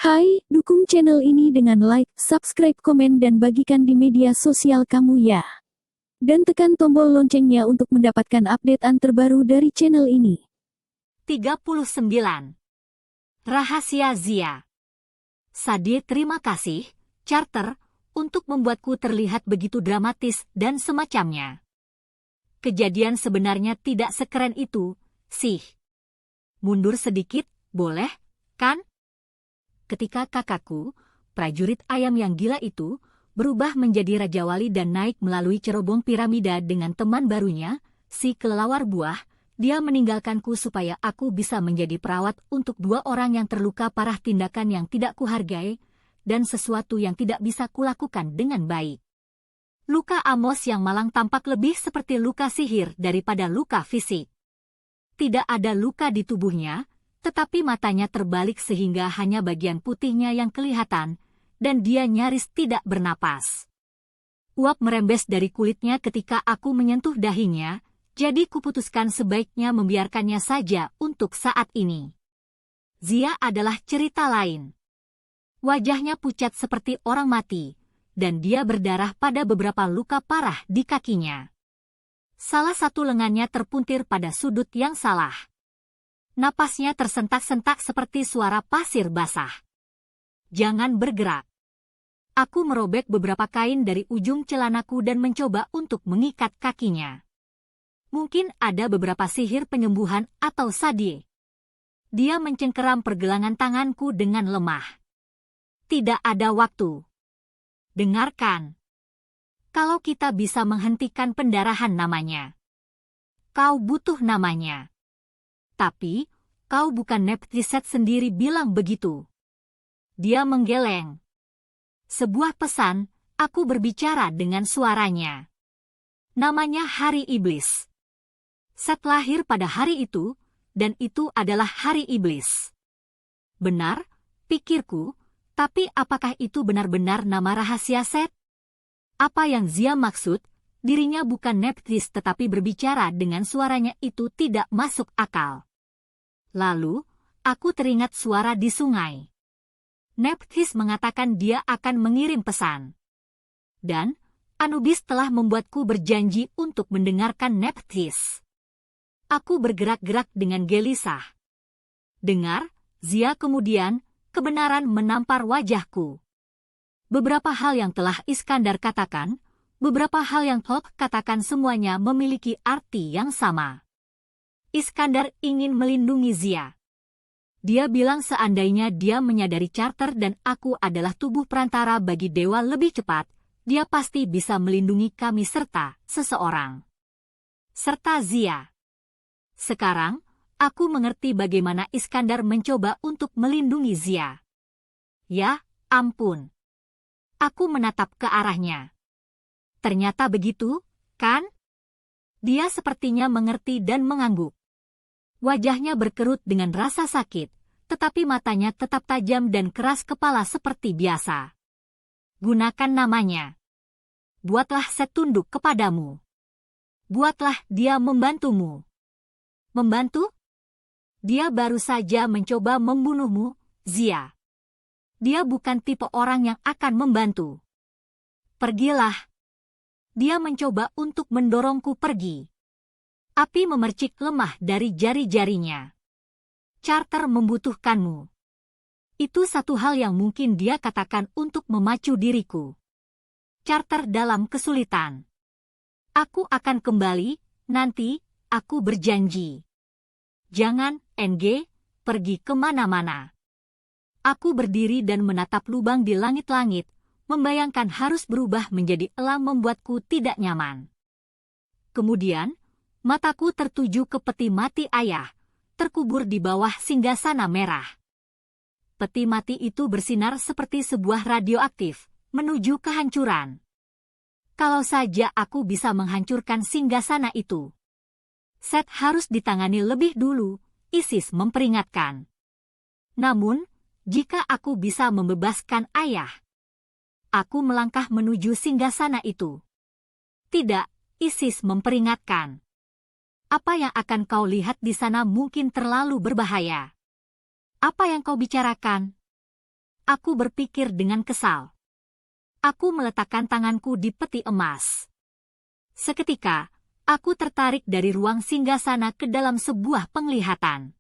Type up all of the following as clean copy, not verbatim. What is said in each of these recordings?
Hai, dukung channel ini dengan like, subscribe, komen dan bagikan di media sosial kamu ya. Dan tekan tombol loncengnya untuk mendapatkan updatean terbaru dari channel ini. 39. Rahasia Zia. Sadie, terima kasih, Charter, untuk membuatku terlihat begitu dramatis dan semacamnya. Kejadian sebenarnya tidak sekeren itu, sih. Mundur sedikit, boleh, kan? Ketika kakakku, prajurit ayam yang gila itu, berubah menjadi Raja Wali dan naik melalui cerobong piramida dengan teman barunya, si kelelawar buah, dia meninggalkanku supaya aku bisa menjadi perawat untuk 2 orang yang terluka parah, tindakan yang tidak kuhargai, dan sesuatu yang tidak bisa kulakukan dengan baik. Luka Amos yang malang tampak lebih seperti luka sihir daripada luka fisik. Tidak ada luka di tubuhnya, tetapi matanya terbalik sehingga hanya bagian putihnya yang kelihatan, dan dia nyaris tidak bernapas. Uap merembes dari kulitnya ketika aku menyentuh dahinya, jadi kuputuskan sebaiknya membiarkannya saja untuk saat ini. Zia adalah cerita lain. Wajahnya pucat seperti orang mati, dan dia berdarah pada beberapa luka parah di kakinya. Salah satu lengannya terpuntir pada sudut yang salah. Napasnya tersentak-sentak seperti suara pasir basah. Jangan bergerak. Aku merobek beberapa kain dari ujung celanaku dan mencoba untuk mengikat kakinya. Mungkin ada beberapa sihir penyembuhan atau Sadie. Dia mencengkeram pergelangan tanganku dengan lemah. Tidak ada waktu. Dengarkan. Kalau kita bisa menghentikan pendarahan namanya. Kau butuh namanya. Tapi, kau bukan Neptiset sendiri bilang begitu. Dia menggeleng. Sebuah pesan, aku berbicara dengan suaranya. Namanya Hari Iblis. Set lahir pada hari itu, dan itu adalah Hari Iblis. Benar, pikirku, tapi apakah itu benar-benar nama rahasia Set? Apa yang Zia maksud, dirinya bukan Neptis tetapi berbicara dengan suaranya itu tidak masuk akal. Lalu, aku teringat suara di sungai. Neptis mengatakan dia akan mengirim pesan. Dan, Anubis telah membuatku berjanji untuk mendengarkan Neptis. Aku bergerak-gerak dengan gelisah. Dengar, Zia, kemudian, kebenaran menampar wajahku. Beberapa hal yang telah Iskandar katakan, beberapa hal yang Top katakan semuanya memiliki arti yang sama. Iskandar ingin melindungi Zia. Dia bilang seandainya dia menyadari Charter dan aku adalah tubuh perantara bagi dewa lebih cepat, dia pasti bisa melindungi kami serta seseorang. Serta Zia. Sekarang, aku mengerti bagaimana Iskandar mencoba untuk melindungi Zia. Ya, ampun. Aku menatap ke arahnya. Ternyata begitu, kan? Dia sepertinya mengerti dan mengangguk. Wajahnya berkerut dengan rasa sakit, tetapi matanya tetap tajam dan keras kepala seperti biasa. Gunakan namanya. Buatlah Set tunduk kepadamu. Buatlah dia membantumu. Membantu? Dia baru saja mencoba membunuhmu, Zia. Dia bukan tipe orang yang akan membantu. Pergilah. Dia mencoba untuk mendorongku pergi. Api memercik lemah dari jari-jarinya. Charter membutuhkanmu. Itu satu hal yang mungkin dia katakan untuk memacu diriku. Charter dalam kesulitan. Aku akan kembali, nanti, aku berjanji. Jangan, NG, pergi kemana-mana. Aku berdiri dan menatap lubang di langit-langit, membayangkan harus berubah menjadi elang membuatku tidak nyaman. Kemudian, mataku tertuju ke peti mati ayah, terkubur di bawah singgasana merah. Peti mati itu bersinar seperti sebuah radioaktif, menuju kehancuran. Kalau saja aku bisa menghancurkan singgasana itu. Set harus ditangani lebih dulu, Isis memperingatkan. Namun, jika aku bisa membebaskan ayah, aku melangkah menuju singgasana itu. Tidak, Isis memperingatkan. Apa yang akan kau lihat di sana mungkin terlalu berbahaya. Apa yang kau bicarakan? Aku berpikir dengan kesal. Aku meletakkan tanganku di peti emas. Seketika, aku tertarik dari ruang singgasana ke dalam sebuah penglihatan.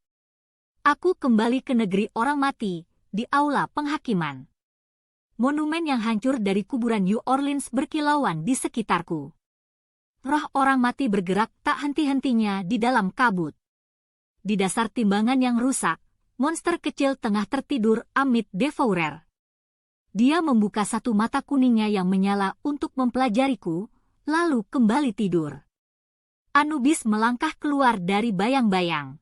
Aku kembali ke negeri orang mati, di aula penghakiman. Monumen yang hancur dari kuburan New Orleans berkilauan di sekitarku. Roh orang mati bergerak tak henti-hentinya di dalam kabut. Di dasar timbangan yang rusak, monster kecil tengah tertidur Amit Devourer. Dia membuka satu mata kuningnya yang menyala untuk mempelajariku, lalu kembali tidur. Anubis melangkah keluar dari bayang-bayang.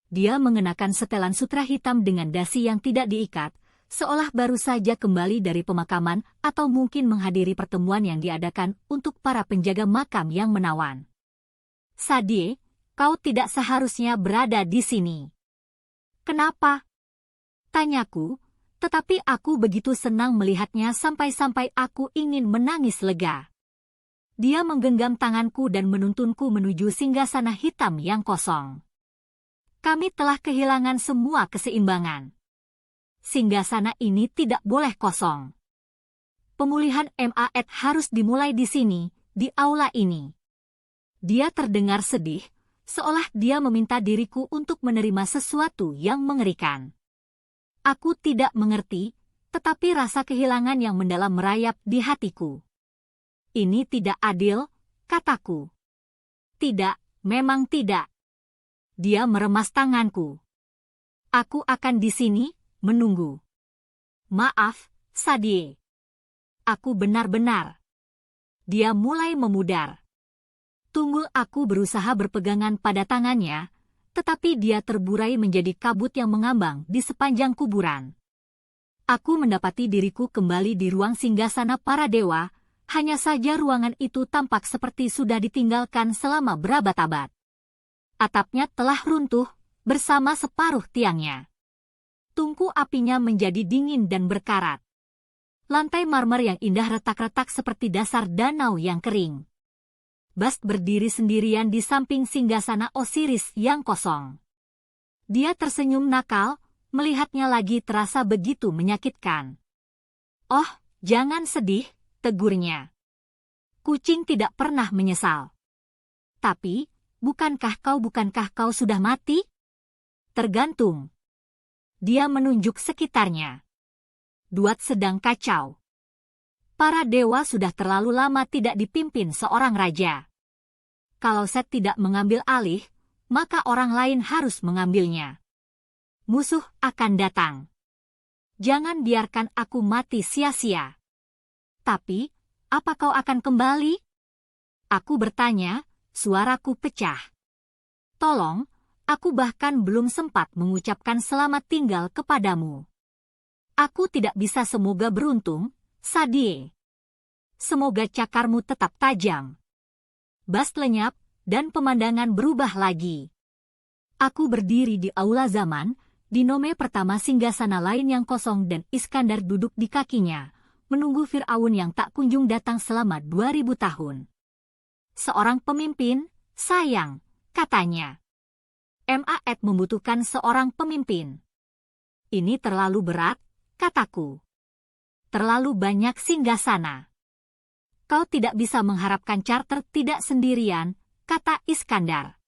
Dia mengenakan setelan sutra hitam dengan dasi yang tidak diikat, seolah baru saja kembali dari pemakaman atau mungkin menghadiri pertemuan yang diadakan untuk para penjaga makam yang menawan. Sadie, kau tidak seharusnya berada di sini. Kenapa? Tanyaku, tetapi aku begitu senang melihatnya sampai-sampai aku ingin menangis lega. Dia menggenggam tanganku dan menuntunku menuju singgasana hitam yang kosong. Kami telah kehilangan semua keseimbangan. Singgasana ini tidak boleh kosong. Pemulihan MAED harus dimulai di sini, di aula ini. Dia terdengar sedih, seolah dia meminta diriku untuk menerima sesuatu yang mengerikan. Aku tidak mengerti, tetapi rasa kehilangan yang mendalam merayap di hatiku. Ini tidak adil, kataku. Tidak, memang tidak. Dia meremas tanganku. Aku akan di sini, menunggu. Maaf, Sadie. Aku benar-benar. Dia mulai memudar. Tunggul aku berusaha berpegangan pada tangannya, tetapi dia terburai menjadi kabut yang mengambang di sepanjang kuburan. Aku mendapati diriku kembali di ruang singgasana para dewa, hanya saja ruangan itu tampak seperti sudah ditinggalkan selama berabad-abad. Atapnya telah runtuh, bersama separuh tiangnya. Tungku apinya menjadi dingin dan berkarat. Lantai marmer yang indah retak-retak seperti dasar danau yang kering. Bast berdiri sendirian di samping singgasana Osiris yang kosong. Dia tersenyum nakal, melihatnya lagi terasa begitu menyakitkan. Oh, jangan sedih, tegurnya. Kucing tidak pernah menyesal. Tapi, bukankah kau sudah mati? Tergantung. Dia menunjuk sekitarnya. Duat sedang kacau. Para dewa sudah terlalu lama tidak dipimpin seorang raja. Kalau Set tidak mengambil alih, maka orang lain harus mengambilnya. Musuh akan datang. Jangan biarkan aku mati sia-sia. Tapi, apa kau akan kembali? Aku bertanya, suaraku pecah. Tolong, aku bahkan belum sempat mengucapkan selamat tinggal kepadamu. Aku tidak bisa semoga beruntung, Sadie. Semoga cakarmu tetap tajam. Bast lenyap, dan pemandangan berubah lagi. Aku berdiri di aula zaman, di nome pertama singgasana lain yang kosong dan Iskandar duduk di kakinya, menunggu Fir'aun yang tak kunjung datang selama 2000 tahun. Seorang pemimpin, sayang, katanya. MAED membutuhkan seorang pemimpin. Ini terlalu berat, kataku. Terlalu banyak singgasana. Kau tidak bisa mengharapkan charter tidak sendirian, kata Iskandar.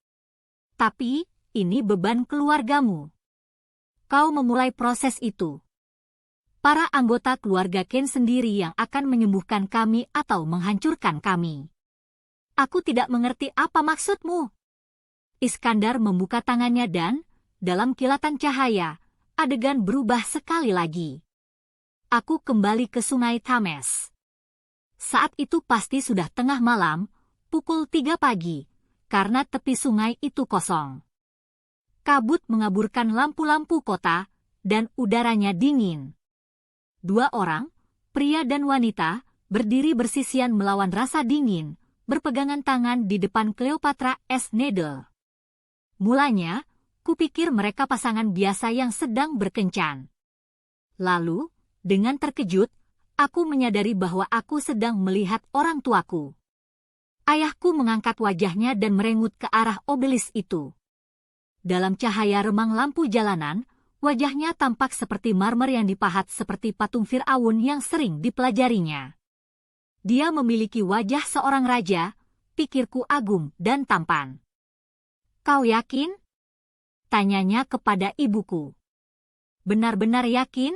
Tapi, ini beban keluargamu. Kau memulai proses itu. Para anggota keluarga Ken sendiri yang akan menyembuhkan kami atau menghancurkan kami. Aku tidak mengerti apa maksudmu. Iskandar membuka tangannya dan, dalam kilatan cahaya, adegan berubah sekali lagi. Aku kembali ke Sungai Thames. Saat itu pasti sudah tengah malam, pukul 3 pagi, karena tepi sungai itu kosong. Kabut mengaburkan lampu-lampu kota, dan udaranya dingin. 2 orang, pria dan wanita, berdiri bersisian melawan rasa dingin, berpegangan tangan di depan Cleopatra S. Needle. Mulanya, kupikir mereka pasangan biasa yang sedang berkencan. Lalu, dengan terkejut, aku menyadari bahwa aku sedang melihat orang tuaku. Ayahku mengangkat wajahnya dan merengut ke arah obelis itu. Dalam cahaya remang lampu jalanan, wajahnya tampak seperti marmer yang dipahat seperti patung Fir'aun yang sering dipelajarinya. Dia memiliki wajah seorang raja, pikirku agung dan tampan. Kau yakin? Tanyanya kepada ibuku. Benar-benar yakin?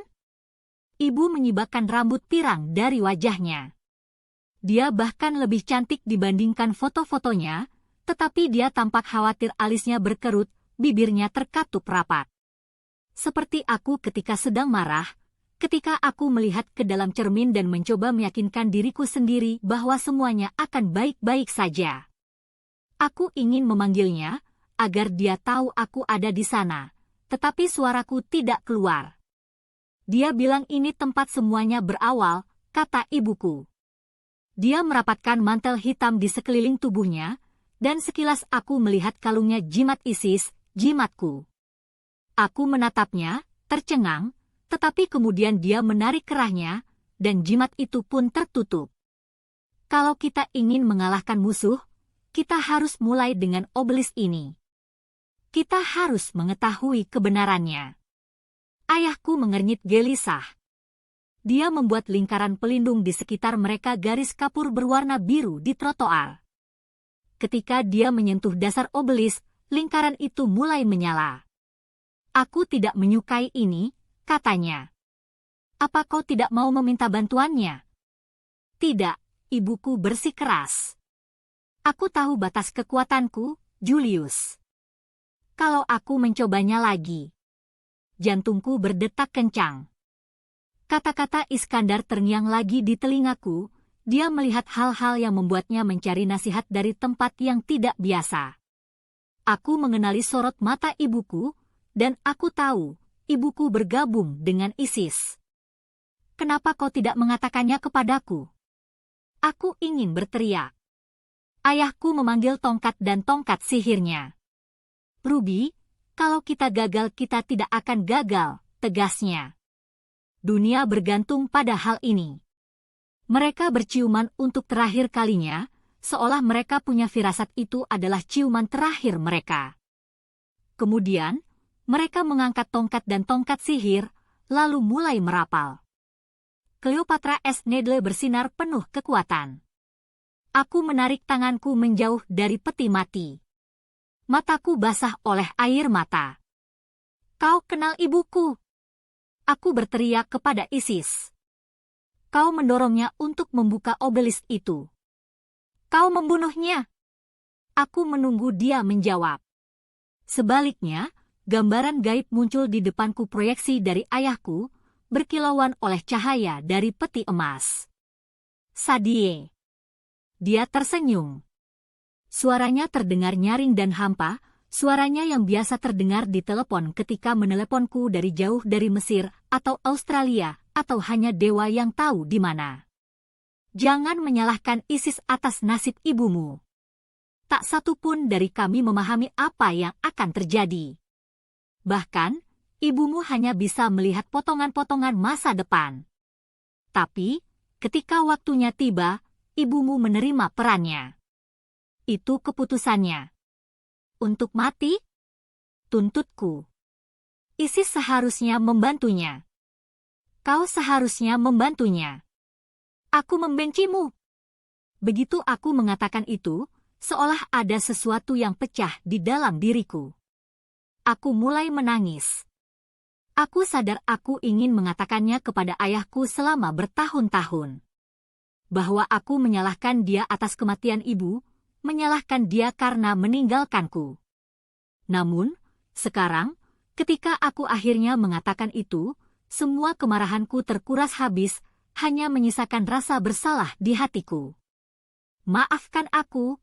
Ibu menyibakkan rambut pirang dari wajahnya. Dia bahkan lebih cantik dibandingkan foto-fotonya, tetapi dia tampak khawatir, alisnya berkerut, bibirnya terkatup rapat. Seperti aku ketika sedang marah, ketika aku melihat ke dalam cermin dan mencoba meyakinkan diriku sendiri bahwa semuanya akan baik-baik saja. Aku ingin memanggilnya, agar dia tahu aku ada di sana, tetapi suaraku tidak keluar. Dia bilang ini tempat semuanya berawal, kata ibuku. Dia merapatkan mantel hitam di sekeliling tubuhnya, dan sekilas aku melihat kalungnya jimat Isis, jimatku. Aku menatapnya, tercengang, tetapi kemudian dia menarik kerahnya, dan jimat itu pun tertutup. Kalau kita ingin mengalahkan musuh, kita harus mulai dengan obelisk ini. Kita harus mengetahui kebenarannya. Ayahku mengernyit gelisah. Dia membuat lingkaran pelindung di sekitar mereka, garis kapur berwarna biru di trotoar. Ketika dia menyentuh dasar obelisk, lingkaran itu mulai menyala. Aku tidak menyukai ini, katanya. Apa kau tidak mau meminta bantuannya? Tidak, ibuku bersikeras. Aku tahu batas kekuatanku, Julius. Kalau aku mencobanya lagi, jantungku berdetak kencang. Kata-kata Iskandar terngiang lagi di telingaku. Dia melihat hal-hal yang membuatnya mencari nasihat dari tempat yang tidak biasa. Aku mengenali sorot mata ibuku, dan aku tahu ibuku bergabung dengan ISIS. Kenapa kau tidak mengatakannya kepadaku? Aku ingin berteriak. Ayahku memanggil tongkat dan tongkat sihirnya. Ruby, kalau kita gagal kita tidak akan gagal, tegasnya. Dunia bergantung pada hal ini. Mereka berciuman untuk terakhir kalinya, seolah mereka punya firasat itu adalah ciuman terakhir mereka. Kemudian, mereka mengangkat tongkat dan tongkat sihir, lalu mulai merapal. Cleopatra S. Nedle bersinar penuh kekuatan. Aku menarik tanganku menjauh dari peti mati. Mataku basah oleh air mata. Kau kenal ibuku? Aku berteriak kepada Isis. Kau mendorongnya untuk membuka obelisk itu. Kau membunuhnya. Aku menunggu dia menjawab. Sebaliknya, gambaran gaib muncul di depanku, proyeksi dari ayahku, berkilauan oleh cahaya dari peti emas. Sadie. Dia tersenyum. Suaranya terdengar nyaring dan hampa, suaranya yang biasa terdengar di telepon ketika meneleponku dari jauh dari Mesir atau Australia, atau hanya dewa yang tahu di mana. Jangan menyalahkan ISIS atas nasib ibumu. Tak satu pun dari kami memahami apa yang akan terjadi. Bahkan, ibumu hanya bisa melihat potongan-potongan masa depan. Tapi, ketika waktunya tiba, ibumu menerima perannya. Itu keputusannya. Untuk mati? Tuntutku. ISIS seharusnya membantunya. Kau seharusnya membantunya. Aku membencimu. Begitu aku mengatakan itu, seolah ada sesuatu yang pecah di dalam diriku. Aku mulai menangis. Aku sadar aku ingin mengatakannya kepada ayahku selama bertahun-tahun. Bahwa aku menyalahkan dia atas kematian ibu, menyalahkan dia karena meninggalkanku. Namun, sekarang, ketika aku akhirnya mengatakan itu, semua kemarahanku terkuras habis, hanya menyisakan rasa bersalah di hatiku. Maafkan aku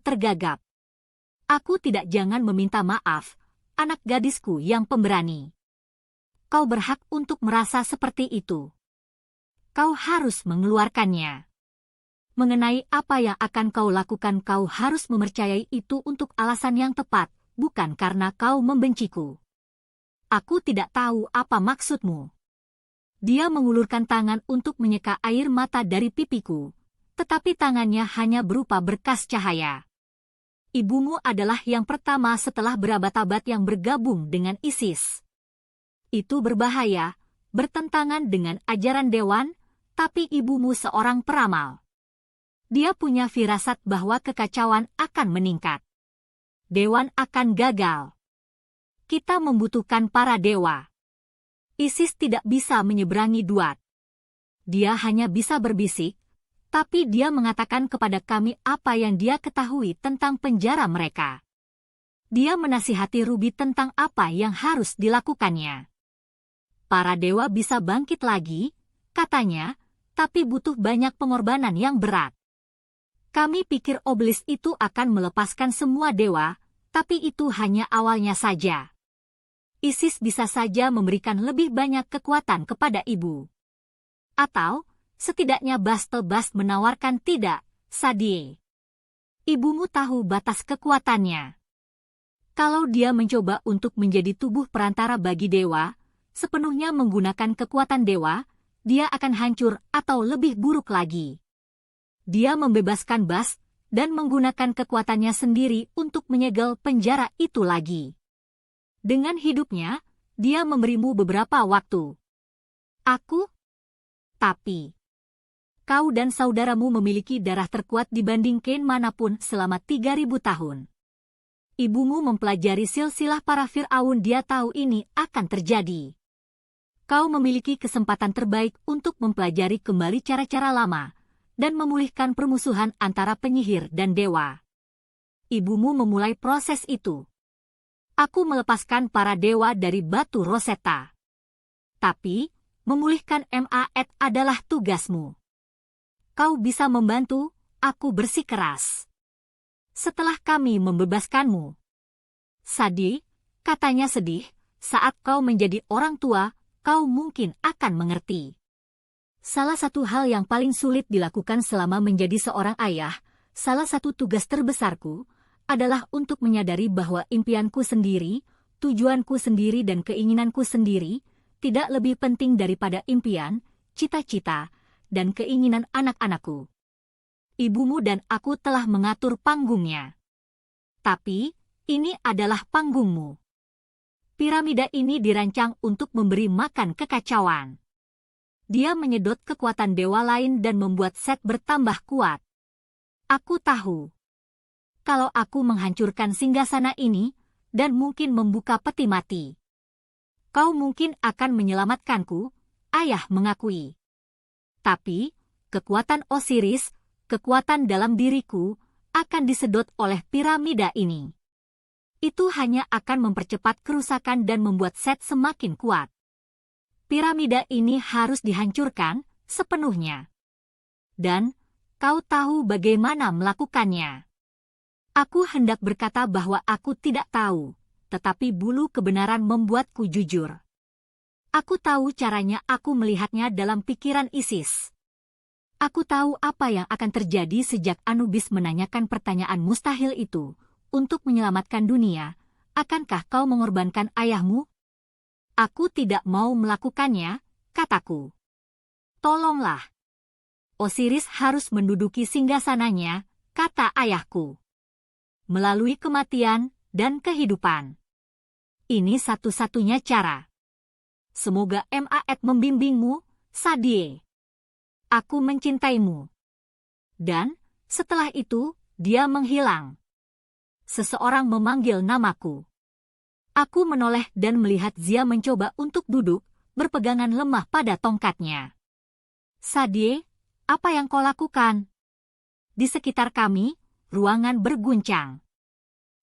tergagap. Aku tidak jangan meminta maaf, anak gadisku yang pemberani. Kau berhak untuk merasa seperti itu. Kau harus mengeluarkannya. Mengenai apa yang akan kau lakukan, kau harus mempercayai itu untuk alasan yang tepat, bukan karena kau membenciku. Aku tidak tahu apa maksudmu. Dia mengulurkan tangan untuk menyeka air mata dari pipiku, tetapi tangannya hanya berupa berkas cahaya. Ibumu adalah yang pertama setelah berabad-abad yang bergabung dengan ISIS. Itu berbahaya, bertentangan dengan ajaran Dewan, tapi ibumu seorang peramal. Dia punya firasat bahwa kekacauan akan meningkat. Dewan akan gagal. Kita membutuhkan para dewa. Isis tidak bisa menyeberangi Duat. Dia hanya bisa berbisik, tapi dia mengatakan kepada kami apa yang dia ketahui tentang penjara mereka. Dia menasihati Ruby tentang apa yang harus dilakukannya. Para dewa bisa bangkit lagi, katanya, tapi butuh banyak pengorbanan yang berat. Kami pikir obelisk itu akan melepaskan semua dewa, tapi itu hanya awalnya saja. Isis bisa saja memberikan lebih banyak kekuatan kepada ibu. Atau, setidaknya Bastelbast menawarkan tidak, Sadie. Ibumu tahu batas kekuatannya. Kalau dia mencoba untuk menjadi tubuh perantara bagi dewa, sepenuhnya menggunakan kekuatan dewa, dia akan hancur atau lebih buruk lagi. Dia membebaskan Bast dan menggunakan kekuatannya sendiri untuk menyegel penjara itu lagi. Dengan hidupnya, dia memberimu beberapa waktu. Aku? Tapi, kau dan saudaramu memiliki darah terkuat dibanding Kain manapun selama 3000 tahun. Ibumu mempelajari silsilah para Fir'aun, dia tahu ini akan terjadi. Kau memiliki kesempatan terbaik untuk mempelajari kembali cara-cara lama dan memulihkan permusuhan antara penyihir dan dewa. Ibumu memulai proses itu. Aku melepaskan para dewa dari batu Rosetta. Tapi, memulihkan Maat adalah tugasmu. Kau bisa membantu, aku bersikeras. Setelah kami membebaskanmu. Sadie, katanya sedih, saat kau menjadi orang tua, kau mungkin akan mengerti. Salah satu hal yang paling sulit dilakukan selama menjadi seorang ayah, salah satu tugas terbesarku, adalah untuk menyadari bahwa impianku sendiri, tujuanku sendiri dan keinginanku sendiri, tidak lebih penting daripada impian, cita-cita, dan keinginan anak-anakku. Ibumu dan aku telah mengatur panggungnya. Tapi, ini adalah panggungmu. Piramida ini dirancang untuk memberi makan kekacauan. Dia menyedot kekuatan dewa lain dan membuat Set bertambah kuat. Aku tahu. Kalau aku menghancurkan singgasana ini, dan mungkin membuka peti mati, kau mungkin akan menyelamatkanku, ayah mengakui. Tapi, kekuatan Osiris, kekuatan dalam diriku, akan disedot oleh piramida ini. Itu hanya akan mempercepat kerusakan dan membuat Set semakin kuat. Piramida ini harus dihancurkan sepenuhnya. Dan, kau tahu bagaimana melakukannya. Aku hendak berkata bahwa aku tidak tahu, tetapi bulu kebenaran membuatku jujur. Aku tahu caranya, aku melihatnya dalam pikiran Isis. Aku tahu apa yang akan terjadi sejak Anubis menanyakan pertanyaan mustahil itu. Untuk menyelamatkan dunia, akankah kau mengorbankan ayahmu? Aku tidak mau melakukannya, kataku. Tolonglah. Osiris harus menduduki singgasananya, kata ayahku. Melalui kematian dan kehidupan. Ini satu-satunya cara. Semoga Maat membimbingmu, Sadie. Aku mencintaimu. Dan, setelah itu, dia menghilang. Seseorang memanggil namaku. Aku menoleh dan melihat Zia mencoba untuk duduk, berpegangan lemah pada tongkatnya. Sadie, apa yang kau lakukan? Di sekitar kami, ruangan berguncang.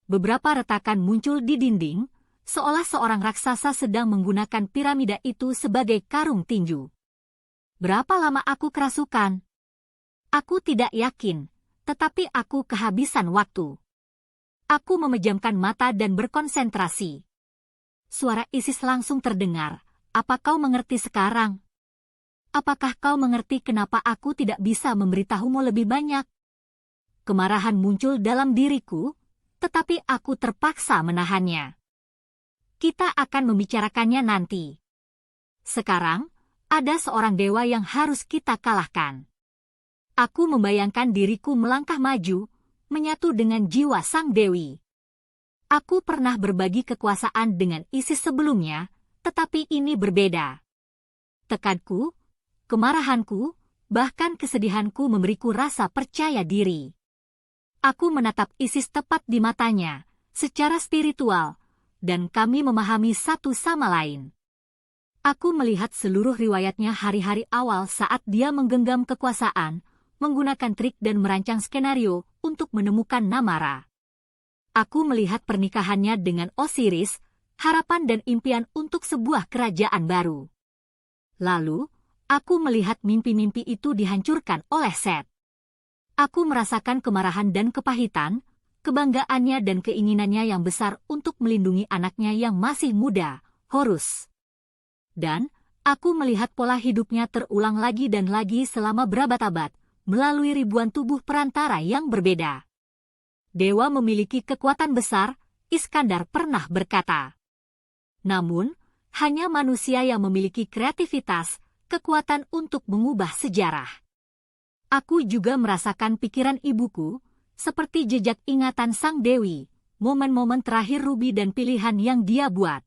Beberapa retakan muncul di dinding, seolah seorang raksasa sedang menggunakan piramida itu sebagai karung tinju. Berapa lama aku kerasukan? Aku tidak yakin, tetapi aku kehabisan waktu. Aku memejamkan mata dan berkonsentrasi. Suara Isis langsung terdengar. Apa kau mengerti sekarang? Apakah kau mengerti kenapa aku tidak bisa memberitahumu lebih banyak? Kemarahan muncul dalam diriku, tetapi aku terpaksa menahannya. Kita akan membicarakannya nanti. Sekarang, ada seorang dewa yang harus kita kalahkan. Aku membayangkan diriku melangkah maju, menyatu dengan jiwa sang dewi. Aku pernah berbagi kekuasaan dengan Isis sebelumnya, tetapi ini berbeda. Tekadku, kemarahanku, bahkan kesedihanku memberiku rasa percaya diri. Aku menatap Isis tepat di matanya, secara spiritual, dan kami memahami satu sama lain. Aku melihat seluruh riwayatnya hari-hari awal saat dia menggenggam kekuasaan, menggunakan trik dan merancang skenario untuk menemukan Namara. Aku melihat pernikahannya dengan Osiris, harapan dan impian untuk sebuah kerajaan baru. Lalu, aku melihat mimpi-mimpi itu dihancurkan oleh Set. Aku merasakan kemarahan dan kepahitan, kebanggaannya dan keinginannya yang besar untuk melindungi anaknya yang masih muda, Horus. Dan, aku melihat pola hidupnya terulang lagi dan lagi selama berabad-abad, melalui ribuan tubuh perantara yang berbeda. Dewa memiliki kekuatan besar, Iskandar pernah berkata. Namun, hanya manusia yang memiliki kreativitas, kekuatan untuk mengubah sejarah. Aku juga merasakan pikiran ibuku, seperti jejak ingatan sang dewi, momen-momen terakhir Ruby dan pilihan yang dia buat.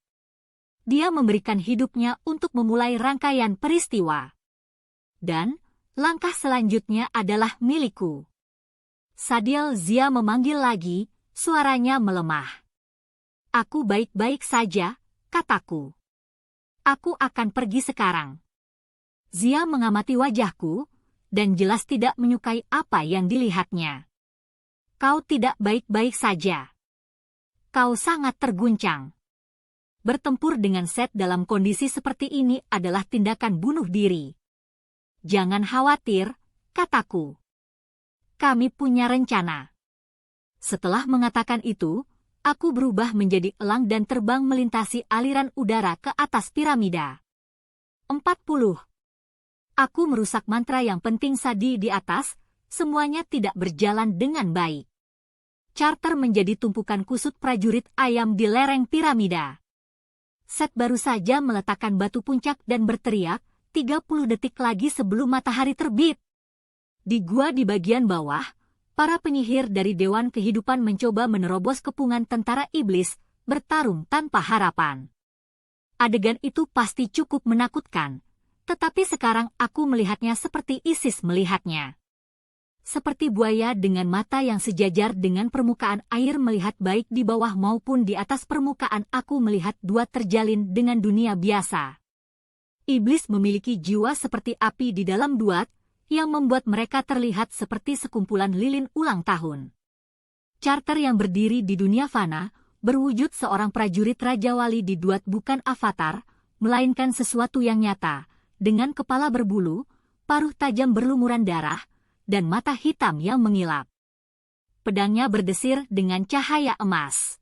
Dia memberikan hidupnya untuk memulai rangkaian peristiwa. Dan, langkah selanjutnya adalah milikku. Sadiel Zia memanggil lagi, suaranya melemah. Aku baik-baik saja, kataku. Aku akan pergi sekarang. Zia mengamati wajahku, dan jelas tidak menyukai apa yang dilihatnya. Kau tidak baik-baik saja. Kau sangat terguncang. Bertempur dengan Set dalam kondisi seperti ini adalah tindakan bunuh diri. Jangan khawatir, kataku. Kami punya rencana. Setelah mengatakan itu, aku berubah menjadi elang dan terbang melintasi aliran udara ke atas piramida. 40. Aku merusak mantra yang penting Sadi di atas, semuanya tidak berjalan dengan baik. Charter menjadi tumpukan kusut prajurit ayam di lereng piramida. Set baru saja meletakkan batu puncak dan berteriak, 30 detik lagi sebelum matahari terbit. Di gua di bagian bawah, para penyihir dari Dewan Kehidupan mencoba menerobos kepungan tentara iblis, bertarung tanpa harapan. Adegan itu pasti cukup menakutkan, tetapi sekarang aku melihatnya seperti Isis melihatnya. Seperti buaya dengan mata yang sejajar dengan permukaan air melihat baik di bawah maupun di atas permukaan, aku melihat dua terjalin dengan dunia biasa. Iblis memiliki jiwa seperti api di dalam duat, yang membuat mereka terlihat seperti sekumpulan lilin ulang tahun. Charter yang berdiri di dunia fana, berwujud seorang prajurit Raja Wali di duat bukan avatar, melainkan sesuatu yang nyata, dengan kepala berbulu, paruh tajam berlumuran darah, dan mata hitam yang mengilap. Pedangnya berdesir dengan cahaya emas.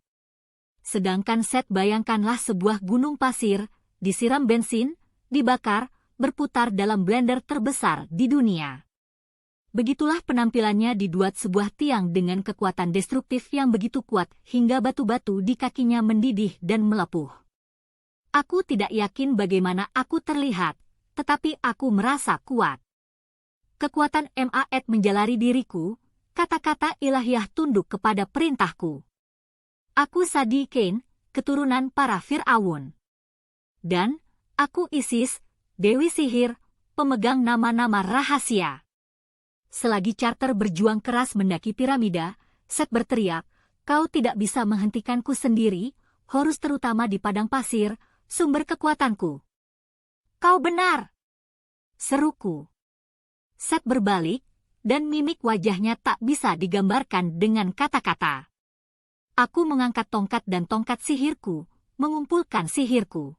Sedangkan Set bayangkanlah sebuah gunung pasir, disiram bensin, dibakar, berputar dalam blender terbesar di dunia. Begitulah penampilannya di duat sebuah tiang dengan kekuatan destruktif yang begitu kuat hingga batu-batu di kakinya mendidih dan melepuh. Aku tidak yakin bagaimana aku terlihat, tetapi aku merasa kuat. Kekuatan Ma'at menjalari diriku, kata-kata ilahiyah tunduk kepada perintahku. Aku Sadi Kane, keturunan para Fir'aun. Dan, aku Isis, Dewi Sihir, pemegang nama-nama rahasia. Selagi Charter berjuang keras mendaki piramida, Set berteriak, kau tidak bisa menghentikanku sendiri, Horus terutama di padang pasir, sumber kekuatanku. Kau benar, seruku. Set berbalik, dan mimik wajahnya tak bisa digambarkan dengan kata-kata. Aku mengangkat tongkat dan tongkat sihirku, mengumpulkan sihirku.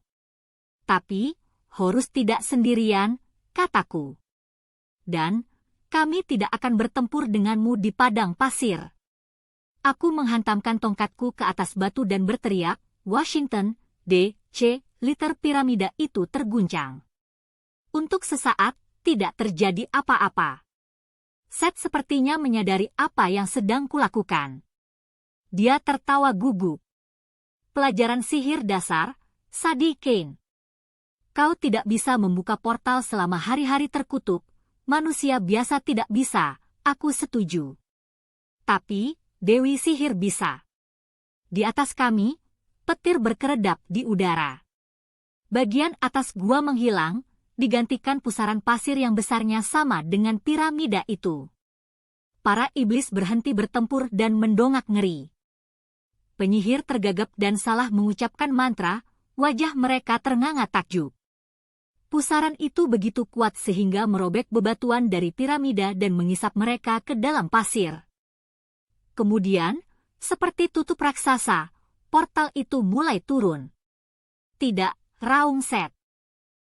Tapi, Horus tidak sendirian, kataku. Dan, kami tidak akan bertempur denganmu di padang pasir. Aku menghantamkan tongkatku ke atas batu dan berteriak, Washington, D.C., liter piramida itu terguncang. Untuk sesaat, tidak terjadi apa-apa. Set sepertinya menyadari apa yang sedang kulakukan. Dia tertawa gugup. Pelajaran sihir dasar, Sadi Kane. Kau tidak bisa membuka portal selama hari-hari terkutuk, manusia biasa tidak bisa, aku setuju. Tapi, Dewi Sihir bisa. Di atas kami, petir berkeredap di udara. Bagian atas gua menghilang, digantikan pusaran pasir yang besarnya sama dengan piramida itu. Para iblis berhenti bertempur dan mendongak ngeri. Penyihir tergagap dan salah mengucapkan mantra, wajah mereka ternganga takjub. Pusaran itu begitu kuat sehingga merobek bebatuan dari piramida dan mengisap mereka ke dalam pasir. Kemudian, seperti tutup raksasa, portal itu mulai turun. Tidak, raung Set.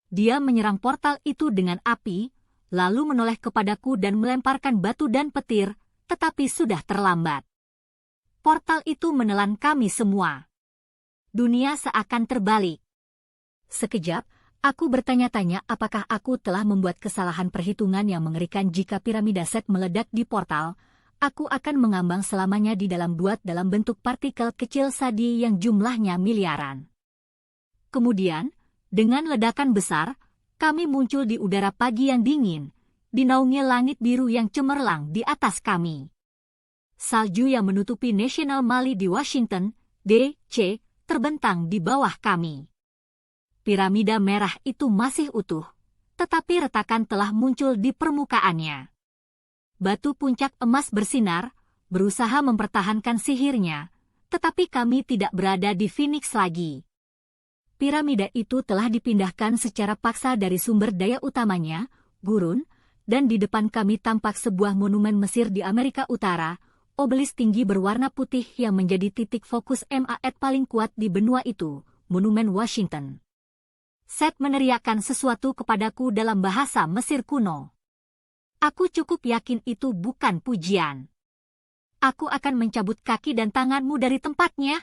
Dia menyerang portal itu dengan api, lalu menoleh kepadaku dan melemparkan batu dan petir, tetapi sudah terlambat. Portal itu menelan kami semua. Dunia seakan terbalik. Sekejap, aku bertanya-tanya apakah aku telah membuat kesalahan perhitungan yang mengerikan. Jika piramida Set meledak di portal, aku akan mengambang selamanya di dalam dalam bentuk partikel kecil sadi yang jumlahnya miliaran. Kemudian, dengan ledakan besar, kami muncul di udara pagi yang dingin, dinaungi langit biru yang cemerlang di atas kami. Salju yang menutupi National Mall di Washington, D.C., terbentang di bawah kami. Piramida merah itu masih utuh, tetapi retakan telah muncul di permukaannya. Batu puncak emas bersinar, berusaha mempertahankan sihirnya, tetapi kami tidak berada di Phoenix lagi. Piramida itu telah dipindahkan secara paksa dari sumber daya utamanya, gurun, dan di depan kami tampak sebuah monumen Mesir di Amerika Utara, obelis tinggi berwarna putih yang menjadi titik fokus MAET paling kuat di benua itu, monumen Washington. Set meneriakkan sesuatu kepadaku dalam bahasa Mesir kuno. Aku cukup yakin itu bukan pujian. Aku akan mencabut kaki dan tanganmu dari tempatnya.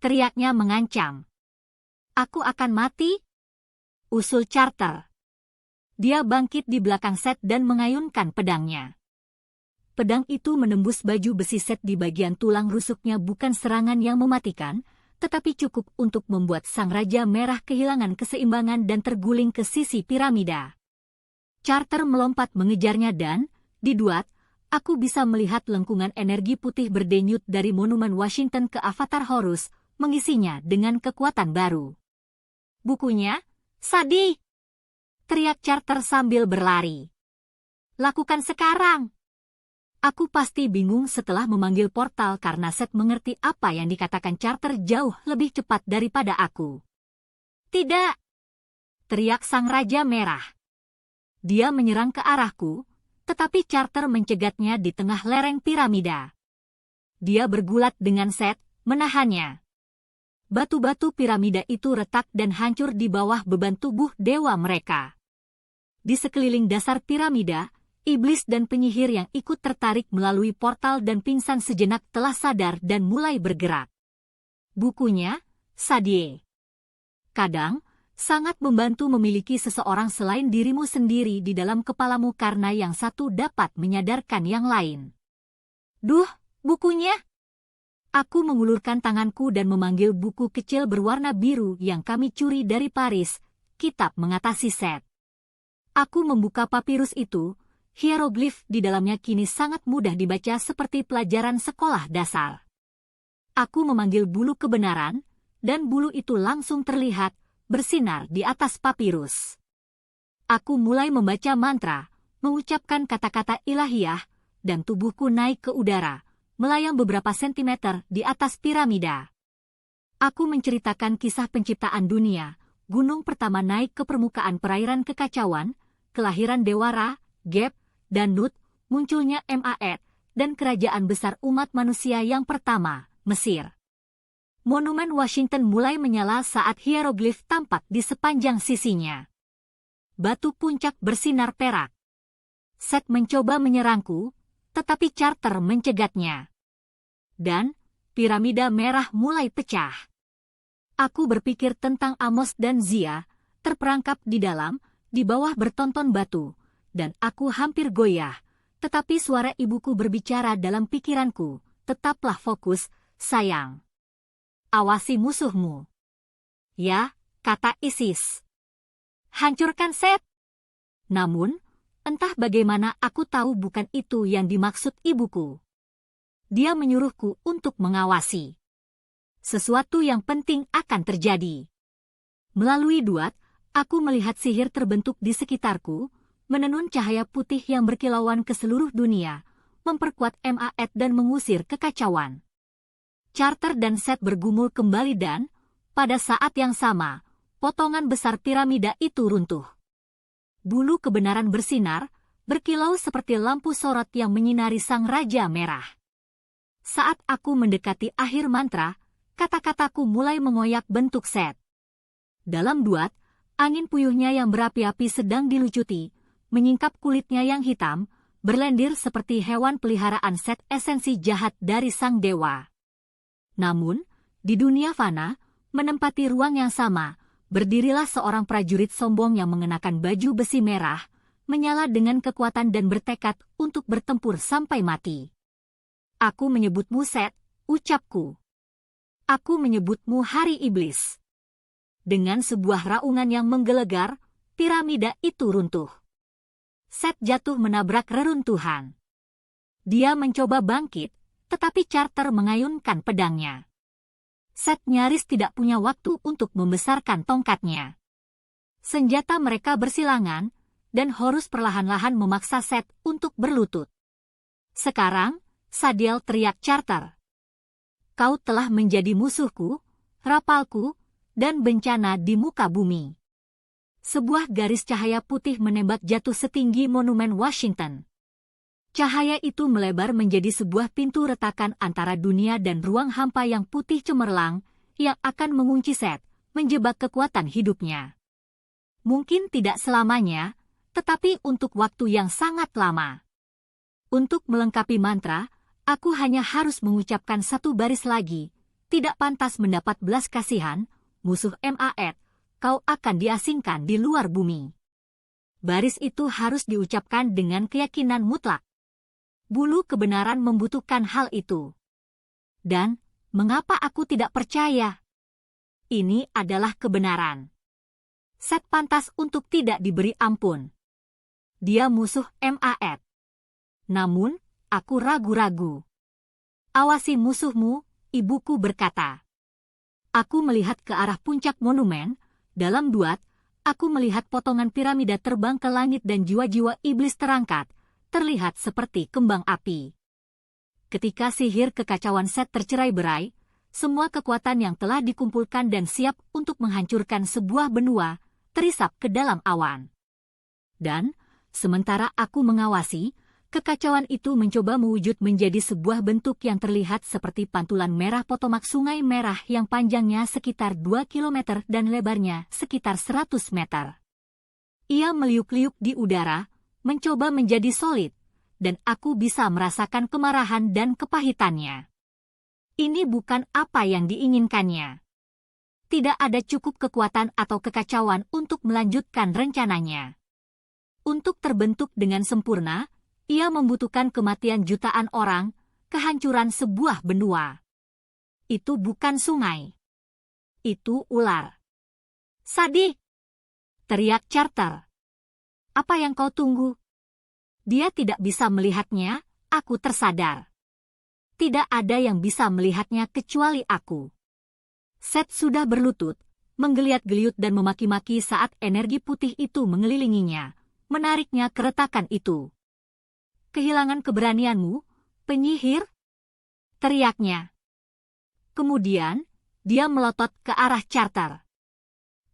Teriaknya mengancam. Aku akan mati? Usul Carter. Dia bangkit di belakang Set dan mengayunkan pedangnya. Pedang itu menembus baju besi Set di bagian tulang rusuknya. Bukan serangan yang mematikan, tetapi cukup untuk membuat sang Raja Merah kehilangan keseimbangan dan terguling ke sisi piramida. Carter melompat mengejarnya dan, diduat, aku bisa melihat lengkungan energi putih berdenyut dari monumen Washington ke Avatar Horus, mengisinya dengan kekuatan baru. Bukunya, Sadi! Teriak Carter sambil berlari. Lakukan sekarang! Aku pasti bingung setelah memanggil portal karena Set mengerti apa yang dikatakan Carter jauh lebih cepat daripada aku. Tidak! Teriak sang Raja Merah. Dia menyerang ke arahku, tetapi Carter mencegatnya di tengah lereng piramida. Dia bergulat dengan Set, menahannya. Batu-batu piramida itu retak dan hancur di bawah beban tubuh dewa mereka. Di sekeliling dasar piramida, iblis dan penyihir yang ikut tertarik melalui portal dan pingsan sejenak telah sadar dan mulai bergerak. Bukunya, Sadie. Kadang, sangat membantu memiliki seseorang selain dirimu sendiri di dalam kepalamu karena yang satu dapat menyadarkan yang lain. Duh, bukunya! Aku mengulurkan tanganku dan memanggil buku kecil berwarna biru yang kami curi dari Paris, Kitab Mengatasi Set. Aku membuka papirus itu, hieroglif di dalamnya kini sangat mudah dibaca seperti pelajaran sekolah dasar. Aku memanggil bulu kebenaran, dan bulu itu langsung terlihat, bersinar di atas papirus. Aku mulai membaca mantra, mengucapkan kata-kata ilahiyah, dan tubuhku naik ke udara, melayang beberapa sentimeter di atas piramida. Aku menceritakan kisah penciptaan dunia, gunung pertama naik ke permukaan perairan kekacauan, kelahiran Dewara, Geb, dan Nut, munculnya MAET, dan kerajaan besar umat manusia yang pertama, Mesir. Monumen Washington mulai menyala saat hieroglif tampak di sepanjang sisinya. Batu puncak bersinar perak. Set mencoba menyerangku, tetapi Carter mencegatnya. Dan, piramida merah mulai pecah. Aku berpikir tentang Amos dan Zia, terperangkap di dalam, di bawah bertonton batu, dan aku hampir goyah, tetapi suara ibuku berbicara dalam pikiranku, tetaplah fokus, sayang. Awasi musuhmu. Ya, kata Isis. Hancurkan Set. Namun, entah bagaimana aku tahu bukan itu yang dimaksud ibuku. Dia menyuruhku untuk mengawasi. Sesuatu yang penting akan terjadi. Melalui duat, aku melihat sihir terbentuk di sekitarku, menenun cahaya putih yang berkilauan ke seluruh dunia, memperkuat Maet dan mengusir kekacauan. Charter dan Set bergumul kembali dan, pada saat yang sama, potongan besar piramida itu runtuh. Bulu kebenaran bersinar, berkilau seperti lampu sorot yang menyinari sang Raja Merah. Saat aku mendekati akhir mantra, kata-kataku mulai mengoyak bentuk Set. Dalam duat, angin puyuhnya yang berapi-api sedang dilucuti, menyingkap kulitnya yang hitam, berlendir seperti hewan peliharaan Set, esensi jahat dari sang dewa. Namun, di dunia fana, menempati ruang yang sama, berdirilah seorang prajurit sombong yang mengenakan baju besi merah, menyala dengan kekuatan dan bertekad untuk bertempur sampai mati. Aku menyebutmu Set, ucapku. Aku menyebutmu Hari Iblis. Dengan sebuah raungan yang menggelegar, piramida itu runtuh. Set jatuh menabrak reruntuhan. Dia mencoba bangkit, tetapi Charter mengayunkan pedangnya. Set nyaris tidak punya waktu untuk membesarkan tongkatnya. Senjata mereka bersilangan, dan Horus perlahan-lahan memaksa Set untuk berlutut. Sekarang, Sadiel, teriak Charter. Kau telah menjadi musuhku, rapalku, dan bencana di muka bumi. Sebuah garis cahaya putih menembak jatuh setinggi monumen Washington. Cahaya itu melebar menjadi sebuah pintu retakan antara dunia dan ruang hampa yang putih cemerlang, yang akan mengunci Set, menjebak kekuatan hidupnya. Mungkin tidak selamanya, tetapi untuk waktu yang sangat lama. Untuk melengkapi mantra, aku hanya harus mengucapkan satu baris lagi. Tidak pantas mendapat belas kasihan, musuh Maet, kau akan diasingkan di luar bumi. Baris itu harus diucapkan dengan keyakinan mutlak. Bulu kebenaran membutuhkan hal itu. Dan, mengapa aku tidak percaya? Ini adalah kebenaran. Set pantas untuk tidak diberi ampun. Dia musuh Maet. Namun, aku ragu-ragu. Awasi musuhmu, ibuku berkata. Aku melihat ke arah puncak monumen, dalam duat, aku melihat potongan piramida terbang ke langit dan jiwa-jiwa iblis terangkat, terlihat seperti kembang api. Ketika sihir kekacauan Set tercerai-berai, semua kekuatan yang telah dikumpulkan dan siap untuk menghancurkan sebuah benua, terisap ke dalam awan. Dan, sementara aku mengawasi, kekacauan itu mencoba mewujud menjadi sebuah bentuk yang terlihat seperti pantulan merah Potomac, sungai merah yang panjangnya sekitar 2 km dan lebarnya sekitar 100 meter. Ia meliuk-liuk di udara, mencoba menjadi solid, dan aku bisa merasakan kemarahan dan kepahitannya. Ini bukan apa yang diinginkannya. Tidak ada cukup kekuatan atau kekacauan untuk melanjutkan rencananya. Untuk terbentuk dengan sempurna, ia membutuhkan kematian jutaan orang, kehancuran sebuah benua. Itu bukan sungai. Itu ular. Sadi! Teriak Charter. Apa yang kau tunggu? Dia tidak bisa melihatnya, aku tersadar. Tidak ada yang bisa melihatnya kecuali aku. Set sudah berlutut, menggeliat-geliut dan memaki-maki saat energi putih itu mengelilinginya, menariknya ke retakan itu. Kehilangan keberanianmu, penyihir? Teriaknya. Kemudian, dia melotot ke arah Charter.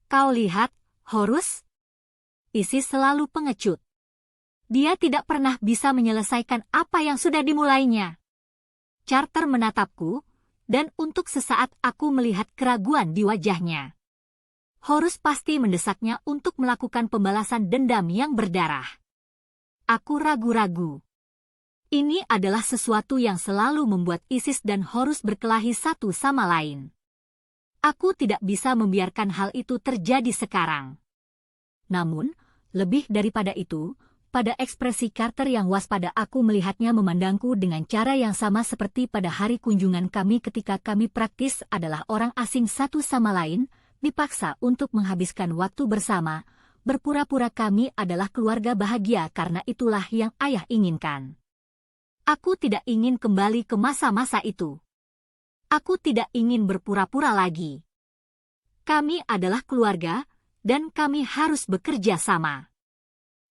Kau lihat, Horus? Isis selalu pengecut. Dia tidak pernah bisa menyelesaikan apa yang sudah dimulainya. Charter menatapku, dan untuk sesaat aku melihat keraguan di wajahnya. Horus pasti mendesaknya untuk melakukan pembalasan dendam yang berdarah. Aku ragu-ragu. Ini adalah sesuatu yang selalu membuat Isis dan Horus berkelahi satu sama lain. Aku tidak bisa membiarkan hal itu terjadi sekarang. Namun, lebih daripada itu, pada ekspresi Carter yang waspada aku melihatnya memandangku dengan cara yang sama seperti pada hari kunjungan kami ketika kami praktis adalah orang asing satu sama lain, dipaksa untuk menghabiskan waktu bersama, berpura-pura kami adalah keluarga bahagia karena itulah yang ayah inginkan. Aku tidak ingin kembali ke masa-masa itu. Aku tidak ingin berpura-pura lagi. Kami adalah keluarga, dan kami harus bekerja sama.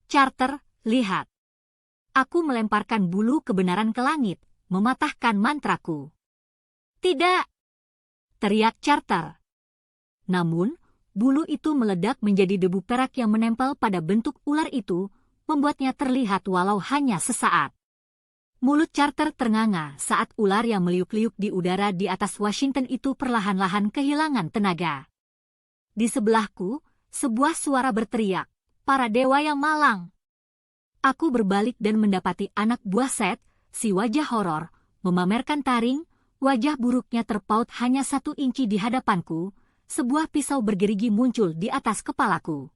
Carter, lihat. Aku melemparkan bulu kebenaran ke langit, mematahkan mantraku. Tidak! Teriak Carter. Namun, bulu itu meledak menjadi debu perak yang menempel pada bentuk ular itu, membuatnya terlihat walau hanya sesaat. Mulut Carter ternganga saat ular yang meliuk-liuk di udara di atas Washington itu perlahan-lahan kehilangan tenaga. Di sebelahku, sebuah suara berteriak, "Para dewa yang malang!" Aku berbalik dan mendapati anak buah Seth, si wajah horor, memamerkan taring, wajah buruknya terpaut hanya 1 inci di hadapanku, sebuah pisau bergerigi muncul di atas kepalaku.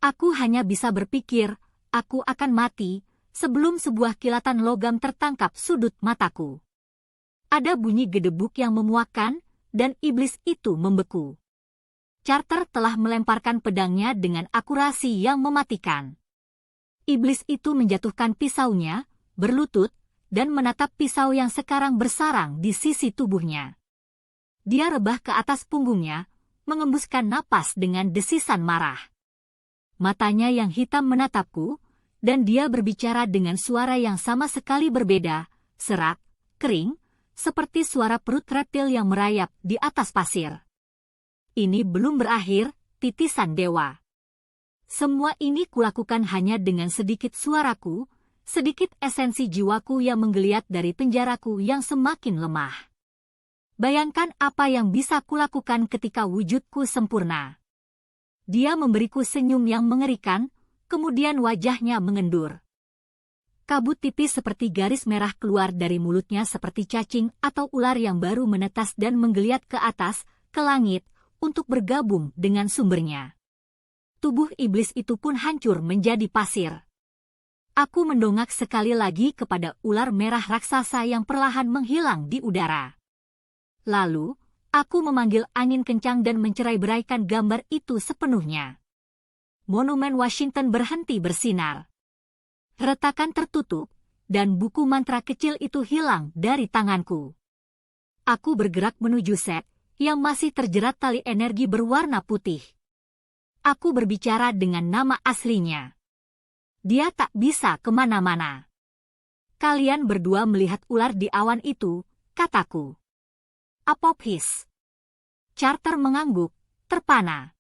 Aku hanya bisa berpikir, aku akan mati, sebelum sebuah kilatan logam tertangkap sudut mataku. Ada bunyi gedebuk yang memuakkan, dan iblis itu membeku. Carter telah melemparkan pedangnya dengan akurasi yang mematikan. Iblis itu menjatuhkan pisaunya, berlutut, dan menatap pisau yang sekarang bersarang di sisi tubuhnya. Dia rebah ke atas punggungnya, mengembuskan napas dengan desisan marah. Matanya yang hitam menatapku, dan dia berbicara dengan suara yang sama sekali berbeda, serak, kering, seperti suara perut reptil yang merayap di atas pasir. Ini belum berakhir, titisan dewa. Semua ini kulakukan hanya dengan sedikit suaraku, sedikit esensi jiwaku yang menggeliat dari penjaraku yang semakin lemah. Bayangkan apa yang bisa kulakukan ketika wujudku sempurna. Dia memberiku senyum yang mengerikan, kemudian wajahnya mengendur. Kabut tipis seperti garis merah keluar dari mulutnya seperti cacing atau ular yang baru menetas dan menggeliat ke atas, ke langit, untuk bergabung dengan sumbernya. Tubuh iblis itu pun hancur menjadi pasir. Aku mendongak sekali lagi kepada ular merah raksasa yang perlahan menghilang di udara. Lalu, aku memanggil angin kencang dan mencerai-beraikan gambar itu sepenuhnya. Monumen Washington berhenti bersinar. Retakan tertutup, dan buku mantra kecil itu hilang dari tanganku. Aku bergerak menuju Seth, yang masih terjerat tali energi berwarna putih. Aku berbicara dengan nama aslinya. Dia tak bisa kemana-mana. Kalian berdua melihat ular di awan itu, kataku. Apophis. Carter mengangguk, terpana.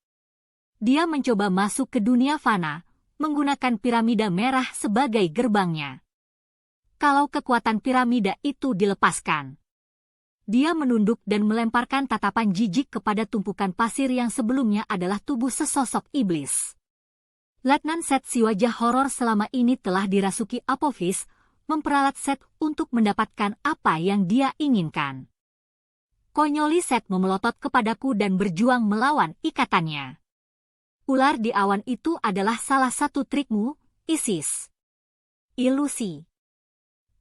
Dia mencoba masuk ke dunia fana, menggunakan piramida merah sebagai gerbangnya. Kalau kekuatan piramida itu dilepaskan. Dia menunduk dan melemparkan tatapan jijik kepada tumpukan pasir yang sebelumnya adalah tubuh sesosok iblis. Letnan Seth si wajah horor selama ini telah dirasuki Apophis, memperalat Seth untuk mendapatkan apa yang dia inginkan. Konyoli Seth memelotot kepadaku dan berjuang melawan ikatannya. Ular di awan itu adalah salah satu trikmu, Isis. Ilusi.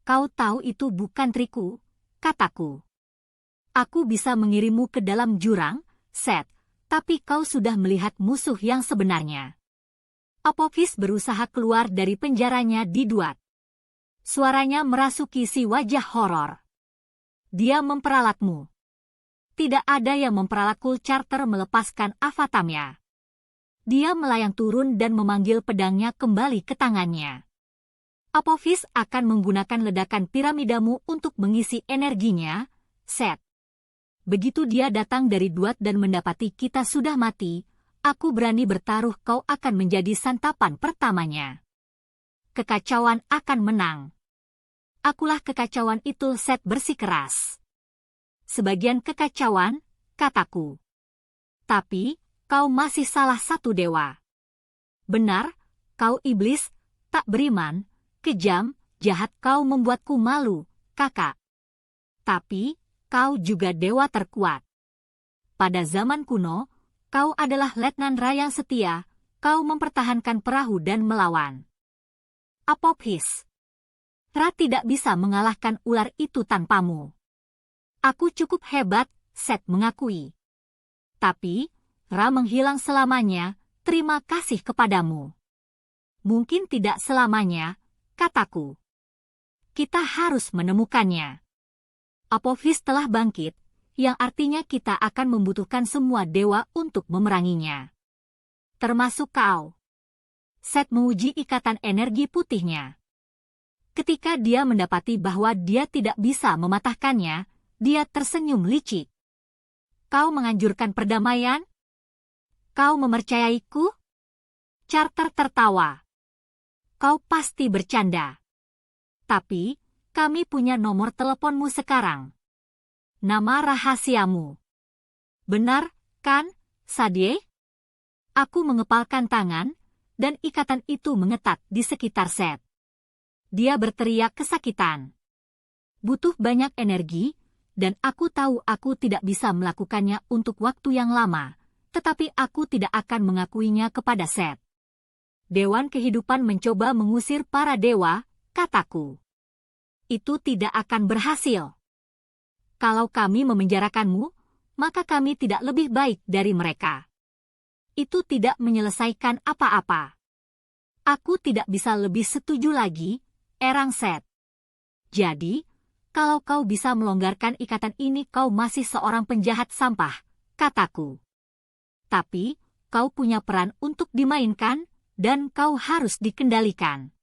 Kau tahu itu bukan trikku, kataku. Aku bisa mengirimmu ke dalam jurang, Seth, tapi kau sudah melihat musuh yang sebenarnya. Apophis berusaha keluar dari penjaranya di Duat. Suaranya merasuki si wajah horor. Dia memperalatmu. Tidak ada yang memperalatku. Carter melepaskan avatamnya. Dia melayang turun dan memanggil pedangnya kembali ke tangannya. Apophis akan menggunakan ledakan piramidamu untuk mengisi energinya, Seth. Begitu dia datang dari Duat dan mendapati kita sudah mati, aku berani bertaruh kau akan menjadi santapan pertamanya. Kekacauan akan menang. Akulah kekacauan itu, Seth bersikeras. Sebagian kekacauan, kataku. Tapi, kau masih salah satu dewa. Benar, kau iblis, tak beriman, kejam, jahat, kau membuatku malu, kakak. Tapi, kau juga dewa terkuat. Pada zaman kuno, kau adalah letnan Ra yang setia, kau mempertahankan perahu dan melawan. Apophis. Ra tidak bisa mengalahkan ular itu tanpamu. Aku cukup hebat, Seth mengakui. Tapi, Ra menghilang selamanya, terima kasih kepadamu. Mungkin tidak selamanya, kataku. Kita harus menemukannya. Apophis telah bangkit, yang artinya kita akan membutuhkan semua dewa untuk memeranginya. Termasuk kau. Seth menguji ikatan energi putihnya. Ketika dia mendapati bahwa dia tidak bisa mematahkannya, dia tersenyum licik. Kau menganjurkan perdamaian? Kau mempercayaiku? Carter tertawa. Kau pasti bercanda. Tapi, kami punya nomor teleponmu sekarang. Nama rahasiamu. Benar, kan, Sadie? Aku mengepalkan tangan, dan ikatan itu mengetat di sekitar Seth. Dia berteriak kesakitan. Butuh banyak energi, dan aku tahu aku tidak bisa melakukannya untuk waktu yang lama, tetapi aku tidak akan mengakuinya kepada Seth. Dewan kehidupan mencoba mengusir para dewa, kataku. Itu tidak akan berhasil. Kalau kami memenjarakanmu, maka kami tidak lebih baik dari mereka. Itu tidak menyelesaikan apa-apa. Aku tidak bisa lebih setuju lagi, Erang Seth. Jadi, kalau kau bisa melonggarkan ikatan ini kau masih seorang penjahat sampah, kataku. Tapi, kau punya peran untuk dimainkan, dan kau harus dikendalikan.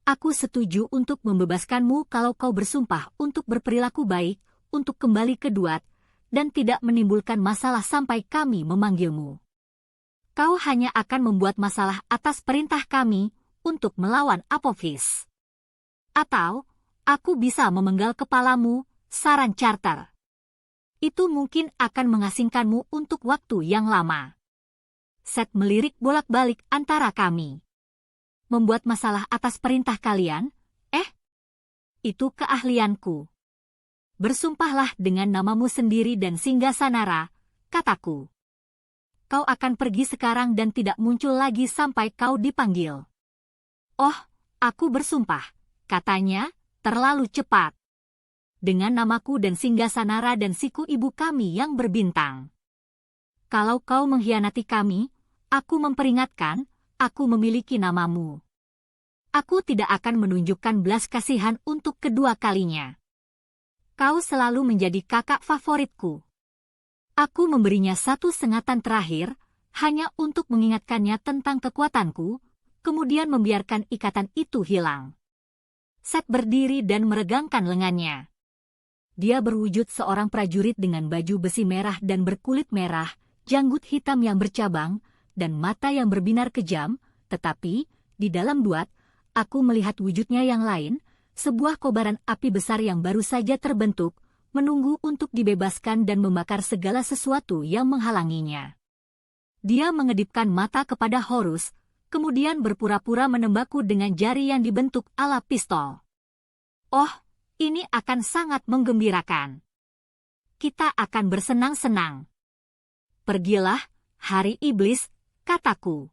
Aku setuju untuk membebaskanmu kalau kau bersumpah untuk berperilaku baik, untuk kembali ke Duat, dan tidak menimbulkan masalah sampai kami memanggilmu. Kau hanya akan membuat masalah atas perintah kami untuk melawan Apophis. Atau, aku bisa memenggal kepalamu, saran Carter. Itu mungkin akan mengasingkanmu untuk waktu yang lama. Seth melirik bolak-balik antara kami. Membuat masalah atas perintah kalian? Itu keahlianku. Bersumpahlah dengan namamu sendiri dan Singgasanara, kataku. Kau akan pergi sekarang dan tidak muncul lagi sampai kau dipanggil. Oh, aku bersumpah, katanya, terlalu cepat. Dengan namaku dan Singgasanara dan siku ibu kami yang berbintang. Kalau kau mengkhianati kami, aku memperingatkan, aku memiliki namamu. Aku tidak akan menunjukkan belas kasihan untuk kedua kalinya. Kau selalu menjadi kakak favoritku. Aku memberinya satu sengatan terakhir, hanya untuk mengingatkannya tentang kekuatanku, kemudian membiarkan ikatan itu hilang. Seth berdiri dan meregangkan lengannya. Dia berwujud seorang prajurit dengan baju besi merah dan berkulit merah, janggut hitam yang bercabang, dan mata yang berbinar kejam, tetapi, di dalam Duat, aku melihat wujudnya yang lain, sebuah kobaran api besar yang baru saja terbentuk, menunggu untuk dibebaskan dan membakar segala sesuatu yang menghalanginya. Dia mengedipkan mata kepada Horus, kemudian berpura-pura menembakku dengan jari yang dibentuk ala pistol. Oh, ini akan sangat menggembirakan. Kita akan bersenang-senang. Pergilah, hari iblis, kataku.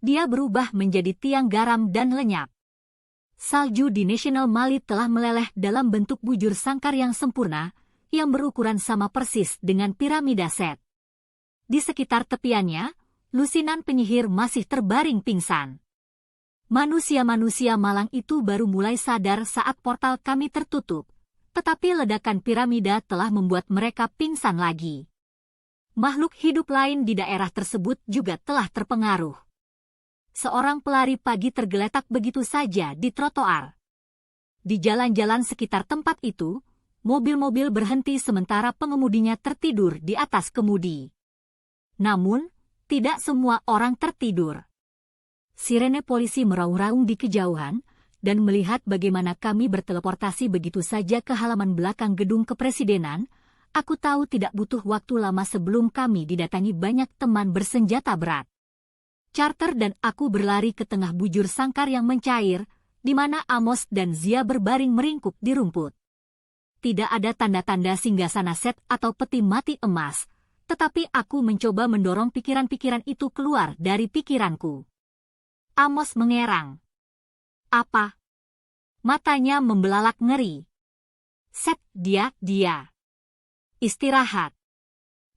Dia berubah menjadi tiang garam dan lenyap. Salju di National Mali telah meleleh dalam bentuk bujur sangkar yang sempurna, yang berukuran sama persis dengan piramida Seth. Di sekitar tepiannya, lusinan penyihir masih terbaring pingsan. Manusia-manusia malang itu baru mulai sadar saat portal kami tertutup, tetapi ledakan piramida telah membuat mereka pingsan lagi. Makhluk hidup lain di daerah tersebut juga telah terpengaruh. Seorang pelari pagi tergeletak begitu saja di trotoar. Di jalan-jalan sekitar tempat itu, mobil-mobil berhenti sementara pengemudinya tertidur di atas kemudi. Namun, tidak semua orang tertidur. Sirene polisi meraung-raung di kejauhan, dan melihat bagaimana kami berteleportasi begitu saja ke halaman belakang gedung kepresidenan, aku tahu tidak butuh waktu lama sebelum kami didatangi banyak teman bersenjata berat. Carter dan aku berlari ke tengah bujur sangkar yang mencair, di mana Amos dan Zia berbaring meringkuk di rumput. Tidak ada tanda-tanda singgasana Seth atau peti mati emas, tetapi aku mencoba mendorong pikiran-pikiran itu keluar dari pikiranku. Amos mengerang. Apa? Matanya membelalak ngeri. Seth, dia. Istirahat.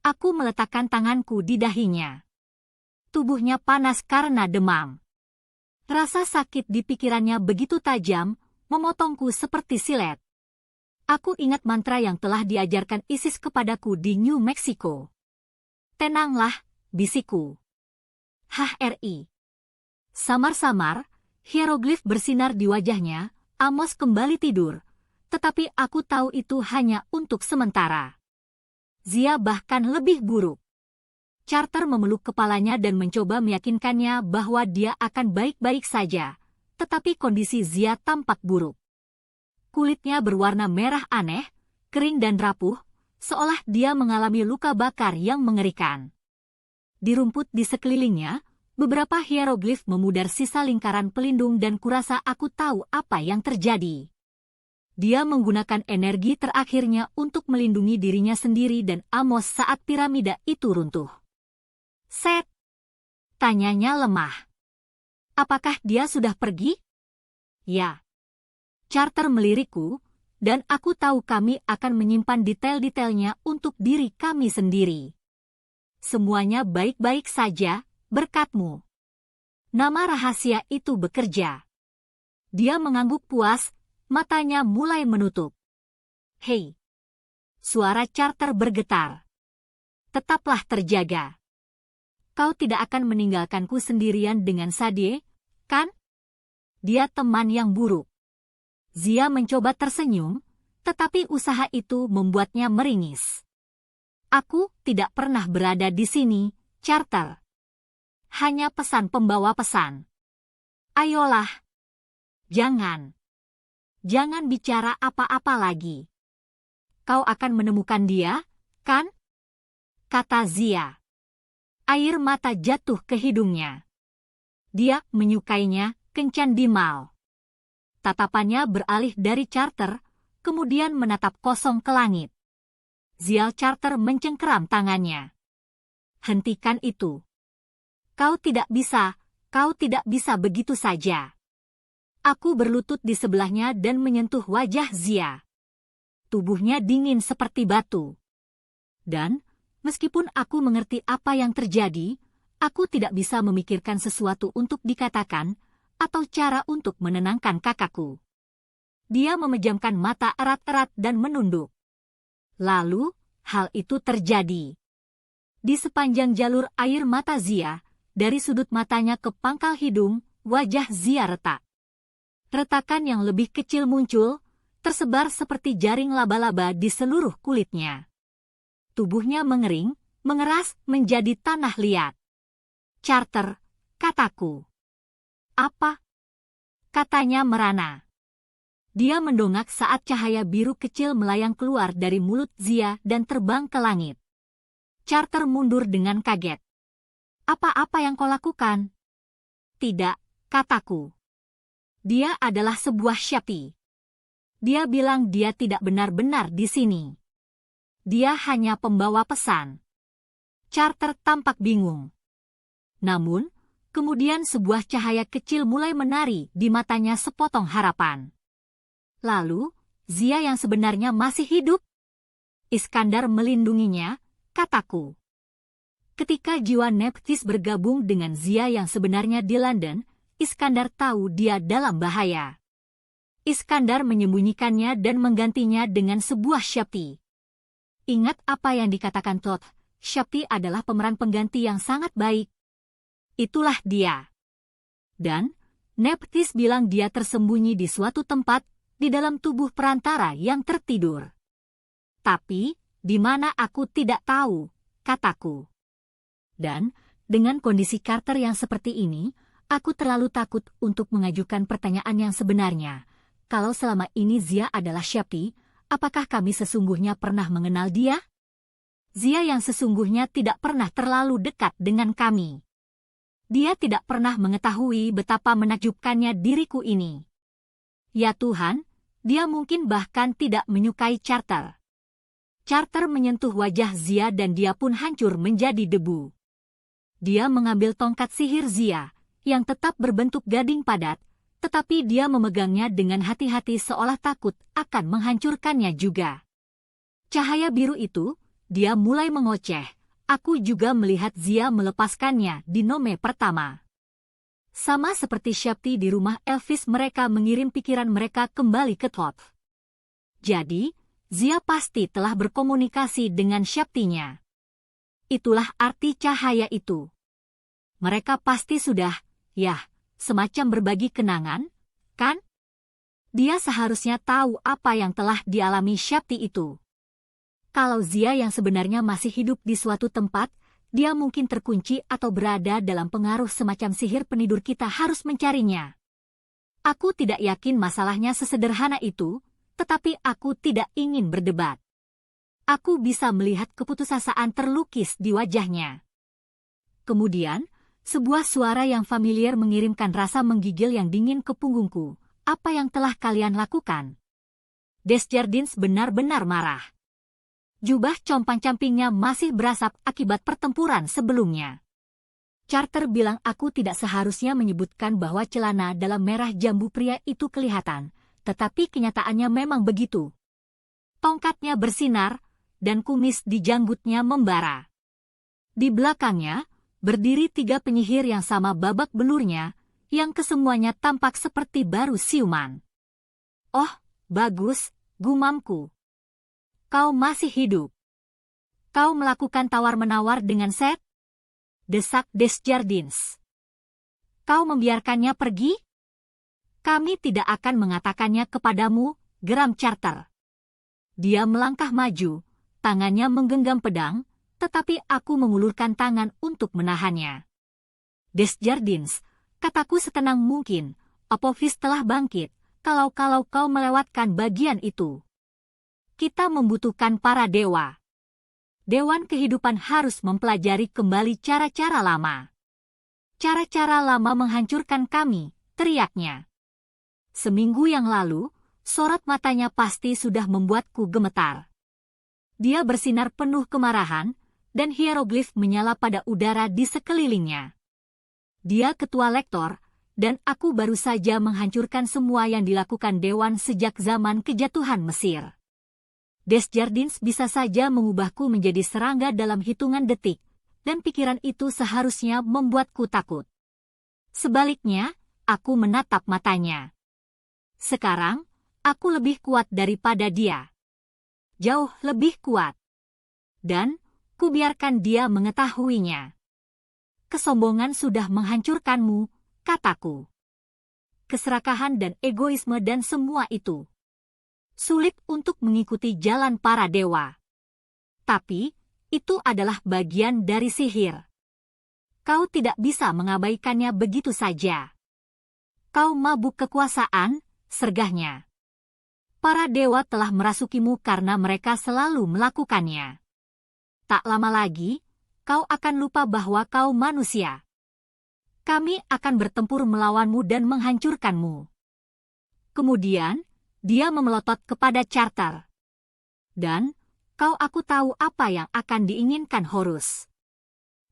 Aku meletakkan tanganku di dahinya. Tubuhnya panas karena demam. Rasa sakit di pikirannya begitu tajam, memotongku seperti silet. Aku ingat mantra yang telah diajarkan Isis kepadaku di New Mexico. Tenanglah, bisikku. HRI. Samar-samar, hieroglif bersinar di wajahnya. Amos kembali tidur, tetapi aku tahu itu hanya untuk sementara. Zia bahkan lebih buruk. Carter memeluk kepalanya dan mencoba meyakinkannya bahwa dia akan baik-baik saja, tetapi kondisi Zia tampak buruk. Kulitnya berwarna merah aneh, kering dan rapuh, seolah dia mengalami luka bakar yang mengerikan. Di rumput di sekelilingnya, beberapa hieroglif memudar sisa lingkaran pelindung dan kurasa aku tahu apa yang terjadi. Dia menggunakan energi terakhirnya untuk melindungi dirinya sendiri dan Amos saat piramida itu runtuh. Set? Tanyanya lemah. Apakah dia sudah pergi? Ya. Carter melirikku, dan aku tahu kami akan menyimpan detail-detailnya untuk diri kami sendiri. Semuanya baik-baik saja, berkatmu. Nama rahasia itu bekerja. Dia mengangguk puas, matanya mulai menutup. Hei. Suara Carter bergetar. Tetaplah terjaga. Kau tidak akan meninggalkanku sendirian dengan Sadie, kan? Dia teman yang buruk. Zia mencoba tersenyum, tetapi usaha itu membuatnya meringis. Aku tidak pernah berada di sini, Carter. Hanya pesan pembawa pesan. Ayolah. Jangan. Jangan bicara apa-apa lagi. Kau akan menemukan dia, kan? Kata Zia. Air mata jatuh ke hidungnya. Dia menyukainya, kencan di mal. Tatapannya beralih dari Carter, kemudian menatap kosong ke langit. Zia. Carter mencengkeram tangannya. Hentikan itu. Kau tidak bisa begitu saja. Aku berlutut di sebelahnya dan menyentuh wajah Zia. Tubuhnya dingin seperti batu. Dan, meskipun aku mengerti apa yang terjadi, aku tidak bisa memikirkan sesuatu untuk dikatakan, atau cara untuk menenangkan kakakku. Dia memejamkan mata erat-erat dan menunduk. Lalu, hal itu terjadi. Di sepanjang jalur air mata Zia, dari sudut matanya ke pangkal hidung, wajah Zia retak. Retakan yang lebih kecil muncul, tersebar seperti jaring laba-laba di seluruh kulitnya. Tubuhnya mengering, mengeras menjadi tanah liat. Carter, kataku. Apa? Katanya merana. Dia mendongak saat cahaya biru kecil melayang keluar dari mulut Zia dan terbang ke langit. Carter mundur dengan kaget. Apa-apa yang kau lakukan? Tidak, kataku. Dia adalah sebuah Shakti. Dia bilang dia tidak benar-benar di sini. Dia hanya pembawa pesan. Carter tampak bingung. Namun, kemudian sebuah cahaya kecil mulai menari di matanya sepotong harapan. Lalu, Zia yang sebenarnya masih hidup? Iskandar melindunginya, kataku. Ketika jiwa Nephthys bergabung dengan Zia yang sebenarnya di London, Iskandar tahu dia dalam bahaya. Iskandar menyembunyikannya dan menggantinya dengan sebuah Shakti. Ingat apa yang dikatakan Thoth, Shakti adalah pemeran pengganti yang sangat baik. Itulah dia. Dan, Nephthys bilang dia tersembunyi di suatu tempat, di dalam tubuh perantara yang tertidur. Tapi, di mana aku tidak tahu, kataku. Dan, dengan kondisi Carter yang seperti ini, aku terlalu takut untuk mengajukan pertanyaan yang sebenarnya. Kalau selama ini Zia adalah Shakti, apakah kami sesungguhnya pernah mengenal dia? Zia yang sesungguhnya tidak pernah terlalu dekat dengan kami. Dia tidak pernah mengetahui betapa menakjubkannya diriku ini. Ya Tuhan, dia mungkin bahkan tidak menyukai Carter. Carter menyentuh wajah Zia dan dia pun hancur menjadi debu. Dia mengambil tongkat sihir Zia, yang tetap berbentuk gading padat, tetapi dia memegangnya dengan hati-hati seolah takut akan menghancurkannya juga. Cahaya biru itu, dia mulai mengoceh. Aku juga melihat Zia melepaskannya di nome pertama. Sama seperti Shakti di rumah Elvis, mereka mengirim pikiran mereka kembali ke Thoth. Jadi, Zia pasti telah berkomunikasi dengan Shakti-nya. Itulah arti cahaya itu. Mereka pasti sudah, semacam berbagi kenangan, kan? Dia seharusnya tahu apa yang telah dialami Shakti itu. Kalau Zia yang sebenarnya masih hidup di suatu tempat, dia mungkin terkunci atau berada dalam pengaruh semacam sihir penidur. Kita harus mencarinya. Aku tidak yakin masalahnya sesederhana itu, tetapi aku tidak ingin berdebat. Aku bisa melihat keputusasaan terlukis di wajahnya. Kemudian, sebuah suara yang familiar mengirimkan rasa menggigil yang dingin ke punggungku. Apa yang telah kalian lakukan? Desjardins benar-benar marah. Jubah compang-campingnya masih berasap akibat pertempuran sebelumnya. Charter bilang aku tidak seharusnya menyebutkan bahwa celana dalam merah jambu pria itu kelihatan, tetapi kenyataannya memang begitu. Tongkatnya bersinar, dan kumis di janggutnya membara. Di belakangnya, berdiri 3 penyihir yang sama babak belurnya, yang kesemuanya tampak seperti baru siuman. Oh, bagus, gumamku. Kau masih hidup. Kau melakukan tawar-menawar dengan Seth? Desak Desjardins. Kau membiarkannya pergi? Kami tidak akan mengatakannya kepadamu, geram Charter. Dia melangkah maju, tangannya menggenggam pedang, tetapi aku mengulurkan tangan untuk menahannya. Desjardins, kataku setenang mungkin, Apophis telah bangkit, kalau kau melewatkan bagian itu. Kita membutuhkan para dewa. Dewan kehidupan harus mempelajari kembali cara-cara lama. Cara-cara lama menghancurkan kami, teriaknya. Seminggu yang lalu, sorot matanya pasti sudah membuatku gemetar. Dia bersinar penuh kemarahan, dan hieroglif menyala pada udara di sekelilingnya. Dia ketua lektor, dan aku baru saja menghancurkan semua yang dilakukan Dewan sejak zaman kejatuhan Mesir. Desjardins bisa saja mengubahku menjadi serangga dalam hitungan detik, dan pikiran itu seharusnya membuatku takut. Sebaliknya, aku menatap matanya. Sekarang, aku lebih kuat daripada dia. Jauh lebih kuat. Dan, kubiarkan dia mengetahuinya. Kesombongan sudah menghancurkanmu, kataku. Keserakahan dan egoisme dan semua itu. Sulit untuk mengikuti jalan para dewa. Tapi, itu adalah bagian dari sihir. Kau tidak bisa mengabaikannya begitu saja. Kau mabuk kekuasaan, sergahnya. Para dewa telah merasukimu karena mereka selalu melakukannya. Tak lama lagi, kau akan lupa bahwa kau manusia. Kami akan bertempur melawanmu dan menghancurkanmu. Kemudian, dia memelotot kepada Charter. Dan, aku tahu apa yang akan diinginkan Horus.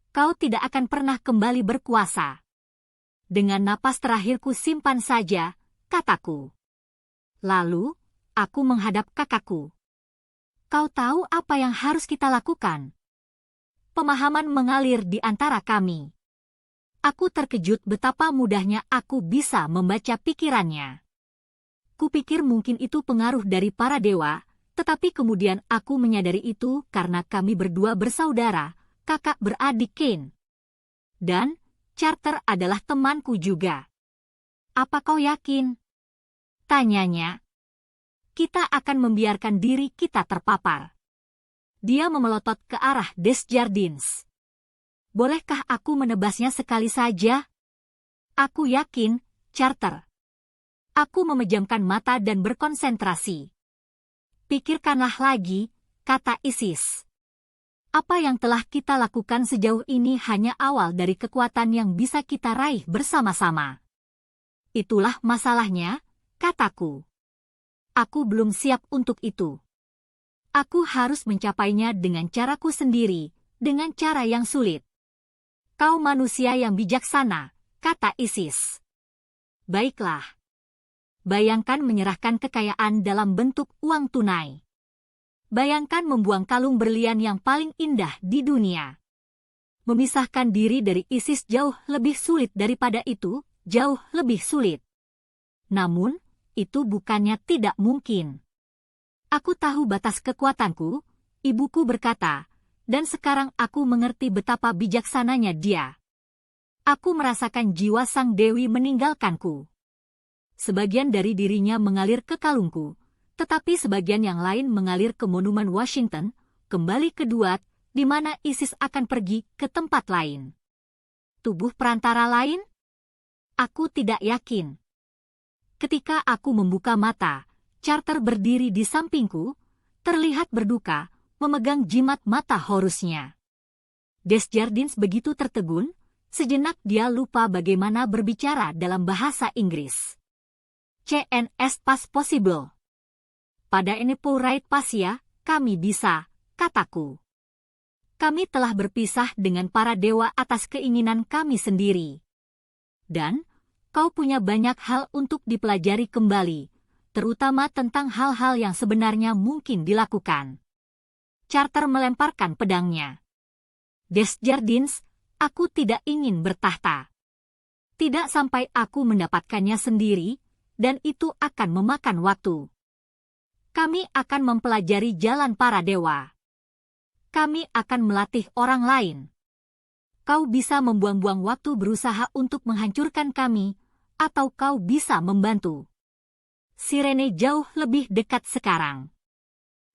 Kau tidak akan pernah kembali berkuasa. Dengan napas terakhirku simpan saja, kataku. Lalu, aku menghadap kakakku. Kau tahu apa yang harus kita lakukan? Pemahaman mengalir di antara kami. Aku terkejut betapa mudahnya aku bisa membaca pikirannya. Kupikir mungkin itu pengaruh dari para dewa, tetapi kemudian aku menyadari itu karena kami berdua bersaudara, kakak beradik Cain. Dan, Charter adalah temanku juga. Apa kau yakin? Tanyanya. Kita akan membiarkan diri kita terpapar. Dia memelotot ke arah Desjardins. Bolehkah aku menebasnya sekali saja? Aku yakin, Charter. Aku memejamkan mata dan berkonsentrasi. Pikirkanlah lagi, kata Isis. Apa yang telah kita lakukan sejauh ini hanya awal dari kekuatan yang bisa kita raih bersama-sama. Itulah masalahnya, kataku. Aku belum siap untuk itu. Aku harus mencapainya dengan caraku sendiri, dengan cara yang sulit. Kau manusia yang bijaksana, kata Isis. Baiklah. Bayangkan menyerahkan kekayaan dalam bentuk uang tunai. Bayangkan membuang kalung berlian yang paling indah di dunia. Memisahkan diri dari Isis jauh lebih sulit daripada itu, jauh lebih sulit. Namun, itu bukannya tidak mungkin. Aku tahu batas kekuatanku, ibuku berkata, dan sekarang aku mengerti betapa bijaksananya dia. Aku merasakan jiwa sang dewi meninggalkanku. Sebagian dari dirinya mengalir ke kalungku, tetapi sebagian yang lain mengalir ke Monumen Washington, kembali ke Duat, di mana Isis akan pergi ke tempat lain. Tubuh perantara lain? Aku tidak yakin. Ketika aku membuka mata, Carter berdiri di sampingku, terlihat berduka, memegang jimat mata Horusnya. Desjardins begitu tertegun, sejenak dia lupa bagaimana berbicara dalam bahasa Inggris. CNS pas possible. Pada Enepo Right Pasia, kami bisa, kataku. Kami telah berpisah dengan para dewa atas keinginan kami sendiri. Dan, kau punya banyak hal untuk dipelajari kembali, terutama tentang hal-hal yang sebenarnya mungkin dilakukan. Carter melemparkan pedangnya. Desjardins, aku tidak ingin bertahta. Tidak sampai aku mendapatkannya sendiri, dan itu akan memakan waktu. Kami akan mempelajari jalan para dewa. Kami akan melatih orang lain. Kau bisa membuang-buang waktu berusaha untuk menghancurkan kami, atau kau bisa membantu. Sirene jauh lebih dekat sekarang.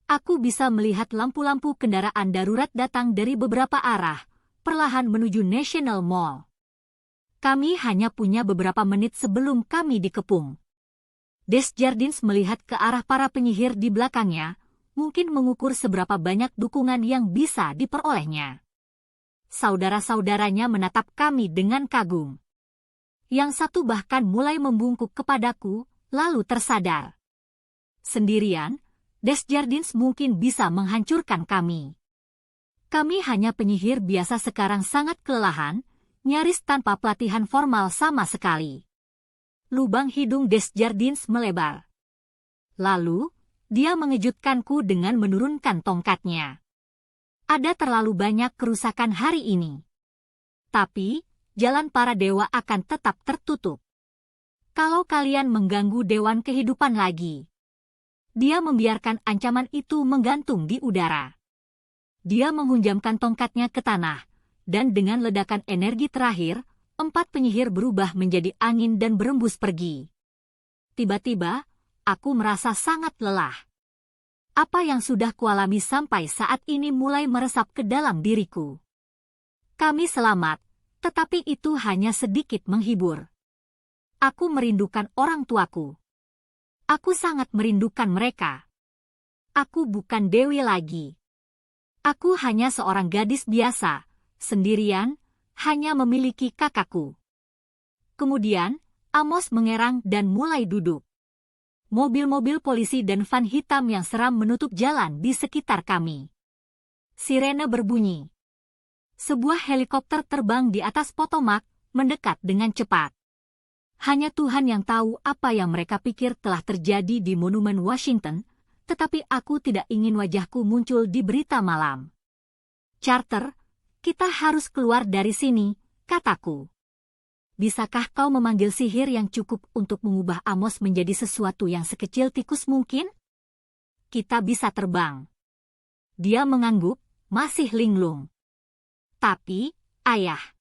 Aku bisa melihat lampu-lampu kendaraan darurat datang dari beberapa arah, perlahan menuju National Mall. Kami hanya punya beberapa menit sebelum kami dikepung. Desjardins melihat ke arah para penyihir di belakangnya, mungkin mengukur seberapa banyak dukungan yang bisa diperolehnya. Saudara-saudaranya menatap kami dengan kagum. Yang satu bahkan mulai membungkuk kepadaku, lalu tersadar. Sendirian, Desjardins mungkin bisa menghancurkan kami. Kami hanya penyihir biasa sekarang sangat kelelahan, nyaris tanpa pelatihan formal sama sekali. Lubang hidung Desjardins melebar. Lalu, dia mengejutkanku dengan menurunkan tongkatnya. Ada terlalu banyak kerusakan hari ini. Tapi, jalan para dewa akan tetap tertutup. Kalau kalian mengganggu Dewan Kehidupan lagi. Dia membiarkan ancaman itu menggantung di udara. Dia menghunjamkan tongkatnya ke tanah, dan dengan ledakan energi terakhir, 4 penyihir berubah menjadi angin dan berembus pergi. Tiba-tiba, aku merasa sangat lelah. Apa yang sudah kualami sampai saat ini mulai meresap ke dalam diriku. Kami selamat, tetapi itu hanya sedikit menghibur. Aku merindukan orang tuaku. Aku sangat merindukan mereka. Aku bukan dewi lagi. Aku hanya seorang gadis biasa, sendirian, hanya memiliki kakakku. Kemudian, Amos mengerang dan mulai duduk. Mobil-mobil polisi dan van hitam yang seram menutup jalan di sekitar kami. Sirene berbunyi. Sebuah helikopter terbang di atas Potomac, mendekat dengan cepat. Hanya Tuhan yang tahu apa yang mereka pikir telah terjadi di Monumen Washington, tetapi aku tidak ingin wajahku muncul di berita malam. Carter, kita harus keluar dari sini, kataku. Bisakah kau memanggil sihir yang cukup untuk mengubah Amos menjadi sesuatu yang sekecil tikus mungkin? Kita bisa terbang. Dia mengangguk, masih linglung. Tapi, ayah,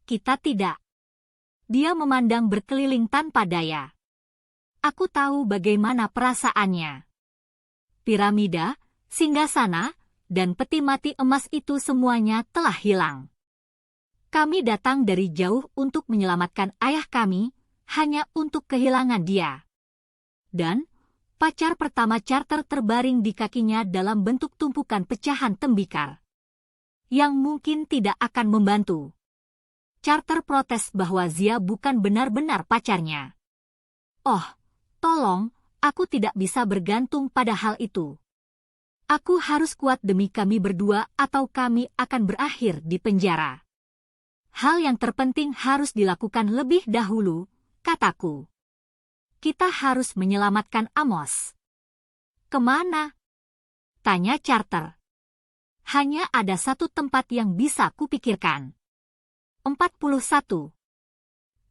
kita tidak. Dia memandang berkeliling tanpa daya. Aku tahu bagaimana perasaannya. Piramida, singgasana, dan peti mati emas itu semuanya telah hilang. Kami datang dari jauh untuk menyelamatkan ayah kami, hanya untuk kehilangan dia. Dan, pacar pertama Carter terbaring di kakinya dalam bentuk tumpukan pecahan tembikar. Yang mungkin tidak akan membantu. Carter protes bahwa Zia bukan benar-benar pacarnya. Oh, tolong, aku tidak bisa bergantung pada hal itu. Aku harus kuat demi kami berdua atau kami akan berakhir di penjara. Hal yang terpenting harus dilakukan lebih dahulu, kataku. Kita harus menyelamatkan Amos. Kemana? Tanya Carter. Hanya ada satu tempat yang bisa kupikirkan. 41.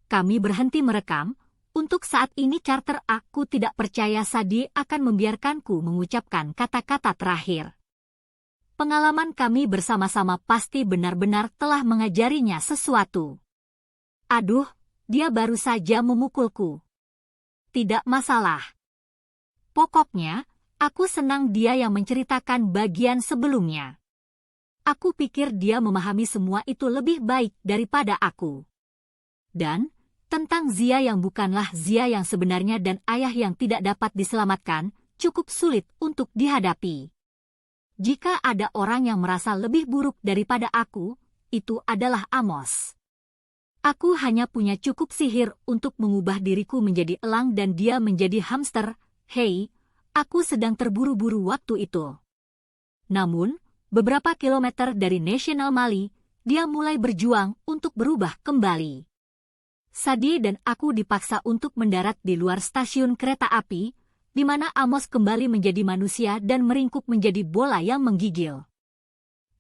Kami berhenti merekam, Untuk saat ini Carter, aku tidak percaya Sadie akan membiarkanku mengucapkan kata-kata terakhir. Pengalaman kami bersama-sama pasti benar-benar telah mengajarinya sesuatu. Aduh, dia baru saja memukulku. Tidak masalah. Pokoknya, aku senang dia yang menceritakan bagian sebelumnya. Aku pikir dia memahami semua itu lebih baik daripada aku. Dan tentang Zia yang bukanlah Zia yang sebenarnya dan ayah yang tidak dapat diselamatkan, cukup sulit untuk dihadapi. Jika ada orang yang merasa lebih buruk daripada aku, itu adalah Amos. Aku hanya punya cukup sihir untuk mengubah diriku menjadi elang dan dia menjadi hamster. Hei, aku sedang terburu-buru waktu itu. Namun, beberapa kilometer dari National Mall, dia mulai berjuang untuk berubah kembali. Sadie dan aku dipaksa untuk mendarat di luar stasiun kereta api, di mana Amos kembali menjadi manusia dan meringkuk menjadi bola yang menggigil.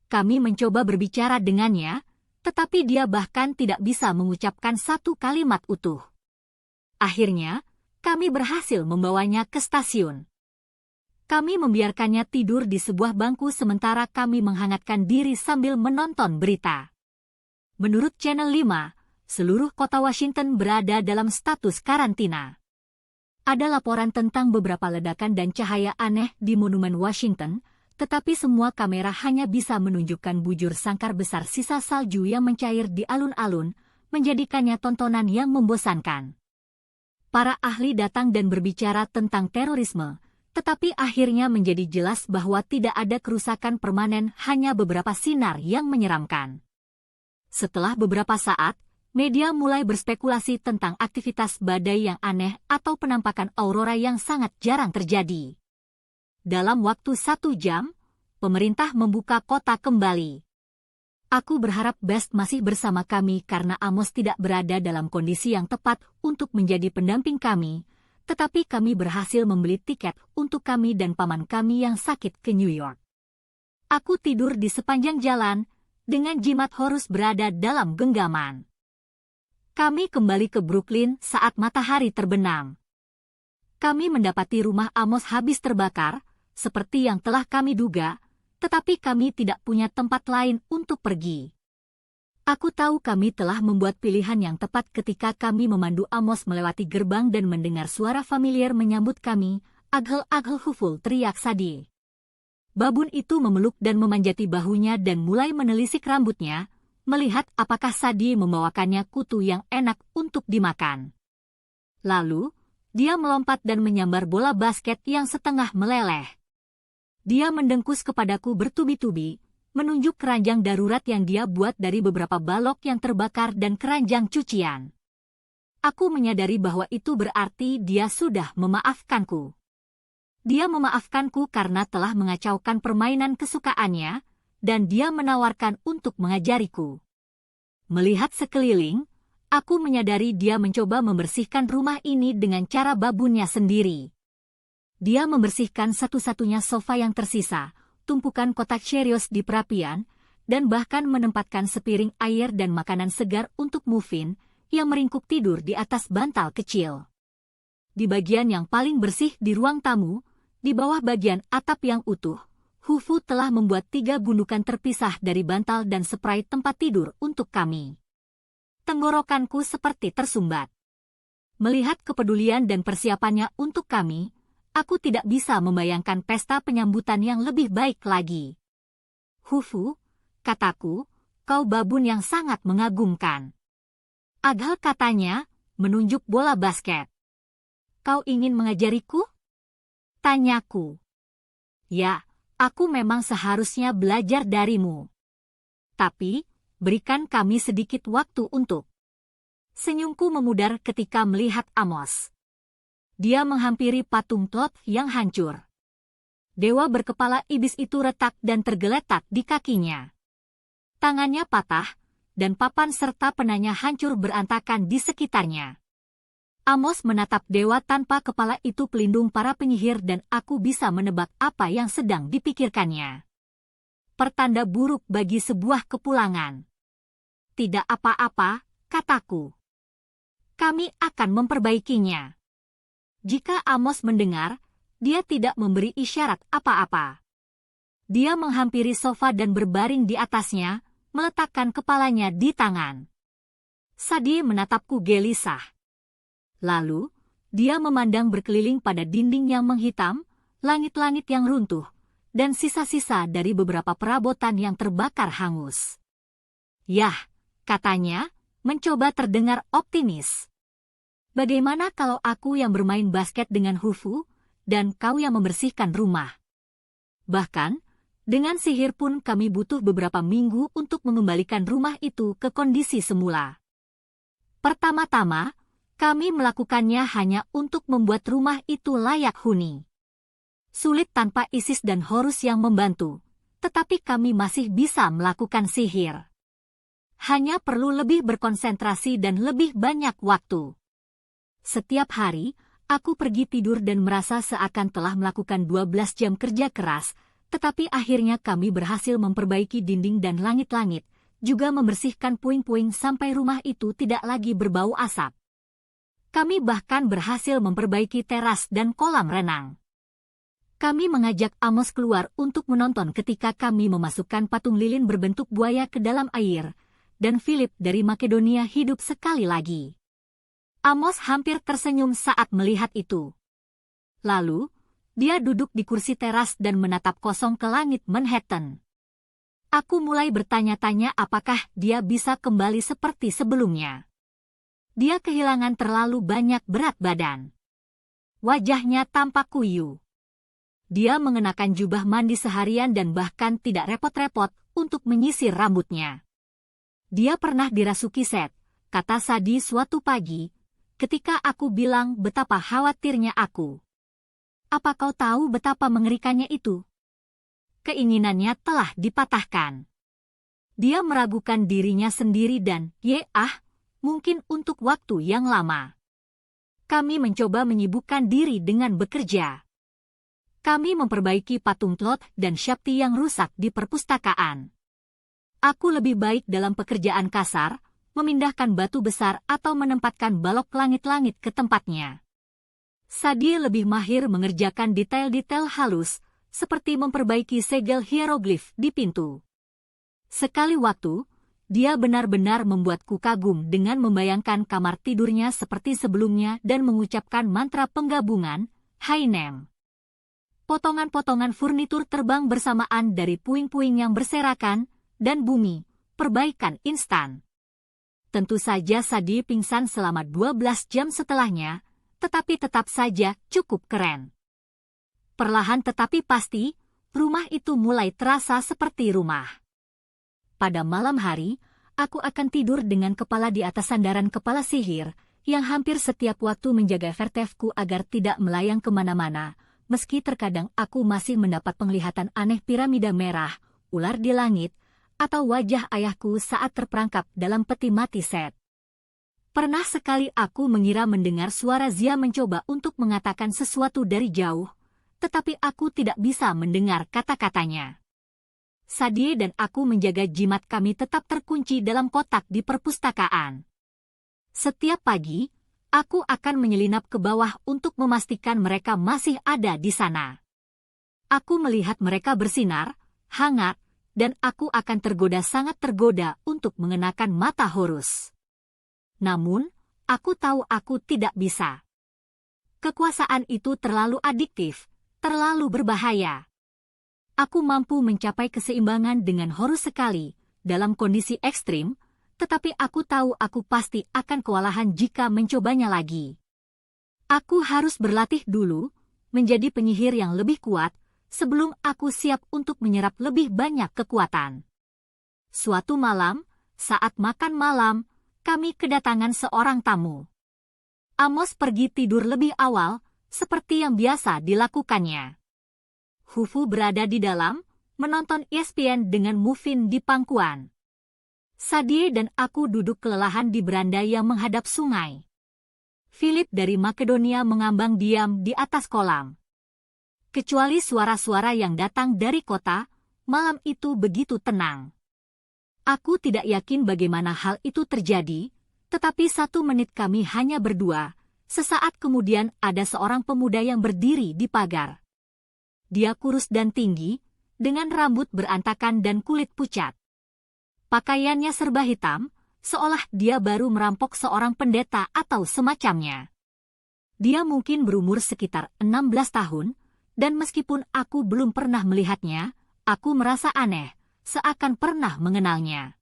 Kami mencoba berbicara dengannya, tetapi dia bahkan tidak bisa mengucapkan satu kalimat utuh. Akhirnya, kami berhasil membawanya ke stasiun. Kami membiarkannya tidur di sebuah bangku sementara kami menghangatkan diri sambil menonton berita. Menurut Channel 5, seluruh kota Washington berada dalam status karantina. Ada laporan tentang beberapa ledakan dan cahaya aneh di Monumen Washington, tetapi semua kamera hanya bisa menunjukkan bujur sangkar besar sisa salju yang mencair di alun-alun, menjadikannya tontonan yang membosankan. Para ahli datang dan berbicara tentang terorisme, tetapi akhirnya menjadi jelas bahwa tidak ada kerusakan permanen, hanya beberapa sinar yang menyeramkan. Setelah beberapa saat, media mulai berspekulasi tentang aktivitas badai yang aneh atau penampakan aurora yang sangat jarang terjadi. Dalam waktu 1 jam, pemerintah membuka kota kembali. Aku berharap Best masih bersama kami karena Amos tidak berada dalam kondisi yang tepat untuk menjadi pendamping kami, tetapi kami berhasil membeli tiket untuk kami dan paman kami yang sakit ke New York. Aku tidur di sepanjang jalan, dengan jimat Horus berada dalam genggaman. Kami kembali ke Brooklyn saat matahari terbenam. Kami mendapati rumah Amos habis terbakar, seperti yang telah kami duga, tetapi kami tidak punya tempat lain untuk pergi. Aku tahu kami telah membuat pilihan yang tepat ketika kami memandu Amos melewati gerbang dan mendengar suara familiar menyambut kami, "Aghel-aghel huful," teriak Sadie. Babun itu memeluk dan memanjati bahunya dan mulai menelisik rambutnya, melihat apakah Sadie membawakannya kutu yang enak untuk dimakan. Lalu, dia melompat dan menyambar bola basket yang setengah meleleh. Dia mendengkus kepadaku bertubi-tubi, menunjuk keranjang darurat yang dia buat dari beberapa balok yang terbakar dan keranjang cucian. Aku menyadari bahwa itu berarti dia sudah memaafkanku. Dia memaafkanku karena telah mengacaukan permainan kesukaannya, dan dia menawarkan untuk mengajariku. Melihat sekeliling, aku menyadari dia mencoba membersihkan rumah ini dengan cara babunnya sendiri. Dia membersihkan satu-satunya sofa yang tersisa, tumpukan kotak Cheerios di perapian, dan bahkan menempatkan sepiring air dan makanan segar untuk Muffin yang meringkuk tidur di atas bantal kecil. Di bagian yang paling bersih di ruang tamu, di bawah bagian atap yang utuh, Hufu telah membuat 3 gundukan terpisah dari bantal dan spray tempat tidur untuk kami. Tenggorokanku seperti tersumbat. Melihat kepedulian dan persiapannya untuk kami, aku tidak bisa membayangkan pesta penyambutan yang lebih baik lagi. "Hufu," kataku, "kau babun yang sangat mengagumkan." "Aghel," katanya, menunjuk bola basket. "Kau ingin mengajariku?" tanyaku. "Ya. Aku memang seharusnya belajar darimu. Tapi, berikan kami sedikit waktu untuk..." Senyumku memudar ketika melihat Amos. Dia menghampiri patung Thoth yang hancur. Dewa berkepala ibis itu retak dan tergeletak di kakinya. Tangannya patah, dan papan serta penanya hancur berantakan di sekitarnya. Amos menatap dewa tanpa kepala itu pelindung para penyihir dan aku bisa menebak apa yang sedang dipikirkannya. Pertanda buruk bagi sebuah kepulangan. "Tidak apa-apa," kataku. kami akan memperbaikinya. Jika Amos mendengar, dia tidak memberi isyarat apa-apa. Dia menghampiri sofa dan berbaring di atasnya, meletakkan kepalanya di tangan. Sadie menatapku gelisah. Lalu, dia memandang berkeliling pada dinding yang menghitam, langit-langit yang runtuh, dan sisa-sisa dari beberapa perabotan yang terbakar hangus. Yah, katanya, mencoba terdengar optimis. Bagaimana kalau aku yang bermain basket dengan Hufu, dan kau yang membersihkan rumah? Bahkan, dengan sihir pun kami butuh beberapa minggu untuk mengembalikan rumah itu ke kondisi semula. Pertama-tama, kami melakukannya hanya untuk membuat rumah itu layak huni. Sulit tanpa Isis dan Horus yang membantu, tetapi kami masih bisa melakukan sihir. Hanya perlu lebih berkonsentrasi dan lebih banyak waktu. Setiap hari, aku pergi tidur dan merasa seakan telah melakukan 12 jam kerja keras, tetapi akhirnya kami berhasil memperbaiki dinding dan langit-langit, juga membersihkan puing-puing sampai rumah itu tidak lagi berbau asap. Kami bahkan berhasil memperbaiki teras dan kolam renang. Kami mengajak Amos keluar untuk menonton ketika kami memasukkan patung lilin berbentuk buaya ke dalam air, dan Philip dari Makedonia hidup sekali lagi. Amos hampir tersenyum saat melihat itu. Lalu, dia duduk di kursi teras dan menatap kosong ke langit Manhattan. Aku mulai bertanya-tanya apakah dia bisa kembali seperti sebelumnya. Dia kehilangan terlalu banyak berat badan. Wajahnya tampak kuyu. Dia mengenakan jubah mandi seharian dan bahkan tidak repot-repot untuk menyisir rambutnya. Dia pernah dirasuki Seth, kata Sadie suatu pagi, ketika aku bilang betapa khawatirnya aku. Apa kau tahu betapa mengerikannya itu? Keinginannya telah dipatahkan. Dia meragukan dirinya sendiri dan, mungkin untuk waktu yang lama. Kami mencoba menyibukkan diri dengan bekerja. Kami memperbaiki patung Thoth dan Shakti yang rusak di perpustakaan. Aku lebih baik dalam pekerjaan kasar, memindahkan batu besar atau menempatkan balok langit-langit ke tempatnya. Sadie lebih mahir mengerjakan detail-detail halus, seperti memperbaiki segel hieroglif di pintu. Sekali waktu, dia benar-benar membuatku kagum dengan membayangkan kamar tidurnya seperti sebelumnya dan mengucapkan mantra penggabungan, Hainem. Potongan-potongan furnitur terbang bersamaan dari puing-puing yang berserakan, dan bumi, perbaikan instan. Tentu saja Sadie pingsan selama 12 jam setelahnya, tetapi tetap saja cukup keren. Perlahan tetapi pasti, rumah itu mulai terasa seperti rumah. Pada malam hari, aku akan tidur dengan kepala di atas sandaran kepala sihir, yang hampir setiap waktu menjaga vertefku agar tidak melayang kemana-mana, meski terkadang aku masih mendapat penglihatan aneh piramida merah, ular di langit, atau wajah ayahku saat terperangkap dalam peti mati Seth. Pernah sekali aku mengira mendengar suara Zia mencoba untuk mengatakan sesuatu dari jauh, tetapi aku tidak bisa mendengar kata-katanya. Sadie dan aku menjaga jimat kami tetap terkunci dalam kotak di perpustakaan. Setiap pagi, aku akan menyelinap ke bawah untuk memastikan mereka masih ada di sana. Aku melihat mereka bersinar, hangat, dan aku akan sangat tergoda untuk mengenakan mata Horus. Namun, aku tahu aku tidak bisa. Kekuasaan itu terlalu adiktif, terlalu berbahaya. Aku mampu mencapai keseimbangan dengan Horus sekali, dalam kondisi ekstrim, tetapi aku tahu aku pasti akan kewalahan jika mencobanya lagi. Aku harus berlatih dulu, menjadi penyihir yang lebih kuat, sebelum aku siap untuk menyerap lebih banyak kekuatan. Suatu malam, saat makan malam, kami kedatangan seorang tamu. Amos pergi tidur lebih awal, seperti yang biasa dilakukannya. Hufu berada di dalam, menonton ESPN dengan muffin di pangkuan. Sadie dan aku duduk kelelahan di beranda yang menghadap sungai. Philip dari Makedonia mengambang diam di atas kolam. Kecuali suara-suara yang datang dari kota, malam itu begitu tenang. Aku tidak yakin bagaimana hal itu terjadi, Tetapi 1 menit kami hanya berdua. Sesaat kemudian ada seorang pemuda yang berdiri di pagar. Dia kurus dan tinggi, dengan rambut berantakan dan kulit pucat. Pakaiannya serba hitam, seolah dia baru merampok seorang pendeta atau semacamnya. Dia mungkin berumur sekitar 16 tahun, dan meskipun aku belum pernah melihatnya, aku merasa aneh, seakan pernah mengenalnya.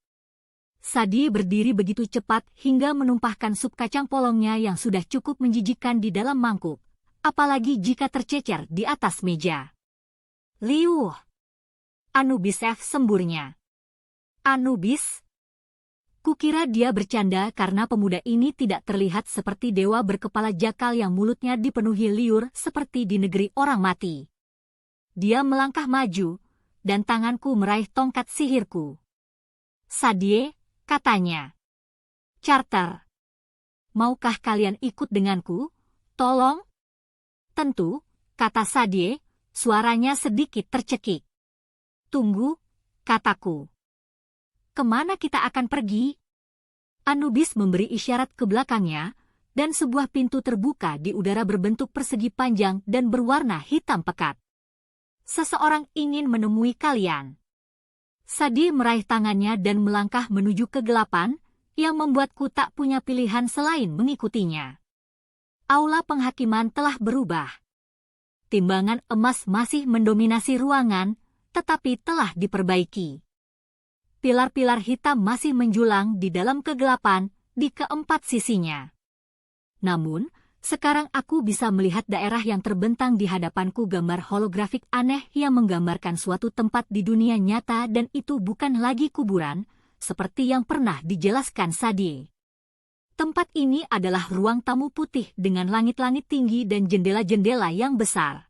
Sadie berdiri begitu cepat hingga menumpahkan sup kacang polongnya yang sudah cukup menjijikkan di dalam mangkuk, apalagi jika tercecer di atas meja. Liuh! Anubis F semburnya. Anubis? Kukira dia bercanda karena pemuda ini tidak terlihat seperti dewa berkepala jakal yang mulutnya dipenuhi liur seperti di negeri orang mati. Dia melangkah maju, dan tanganku meraih tongkat sihirku. Sadie, katanya. Charter. Maukah kalian ikut denganku? Tolong? Tentu, kata Sadie, suaranya sedikit tercekik. Tunggu, kataku. Kemana kita akan pergi? Anubis memberi isyarat ke belakangnya, dan sebuah pintu terbuka di udara berbentuk persegi panjang dan berwarna hitam pekat. Seseorang ingin menemui kalian. Sadie meraih tangannya dan melangkah menuju kegelapan, yang membuatku tak punya pilihan selain mengikutinya. Aula penghakiman telah berubah. Timbangan emas masih mendominasi ruangan, tetapi telah diperbaiki. Pilar-pilar hitam masih menjulang di dalam kegelapan di keempat sisinya. Namun, sekarang aku bisa melihat daerah yang terbentang di hadapanku, gambar holografik aneh yang menggambarkan suatu tempat di dunia nyata, dan itu bukan lagi kuburan, seperti yang pernah dijelaskan Sadie. Tempat ini adalah ruang tamu putih dengan langit-langit tinggi dan jendela-jendela yang besar.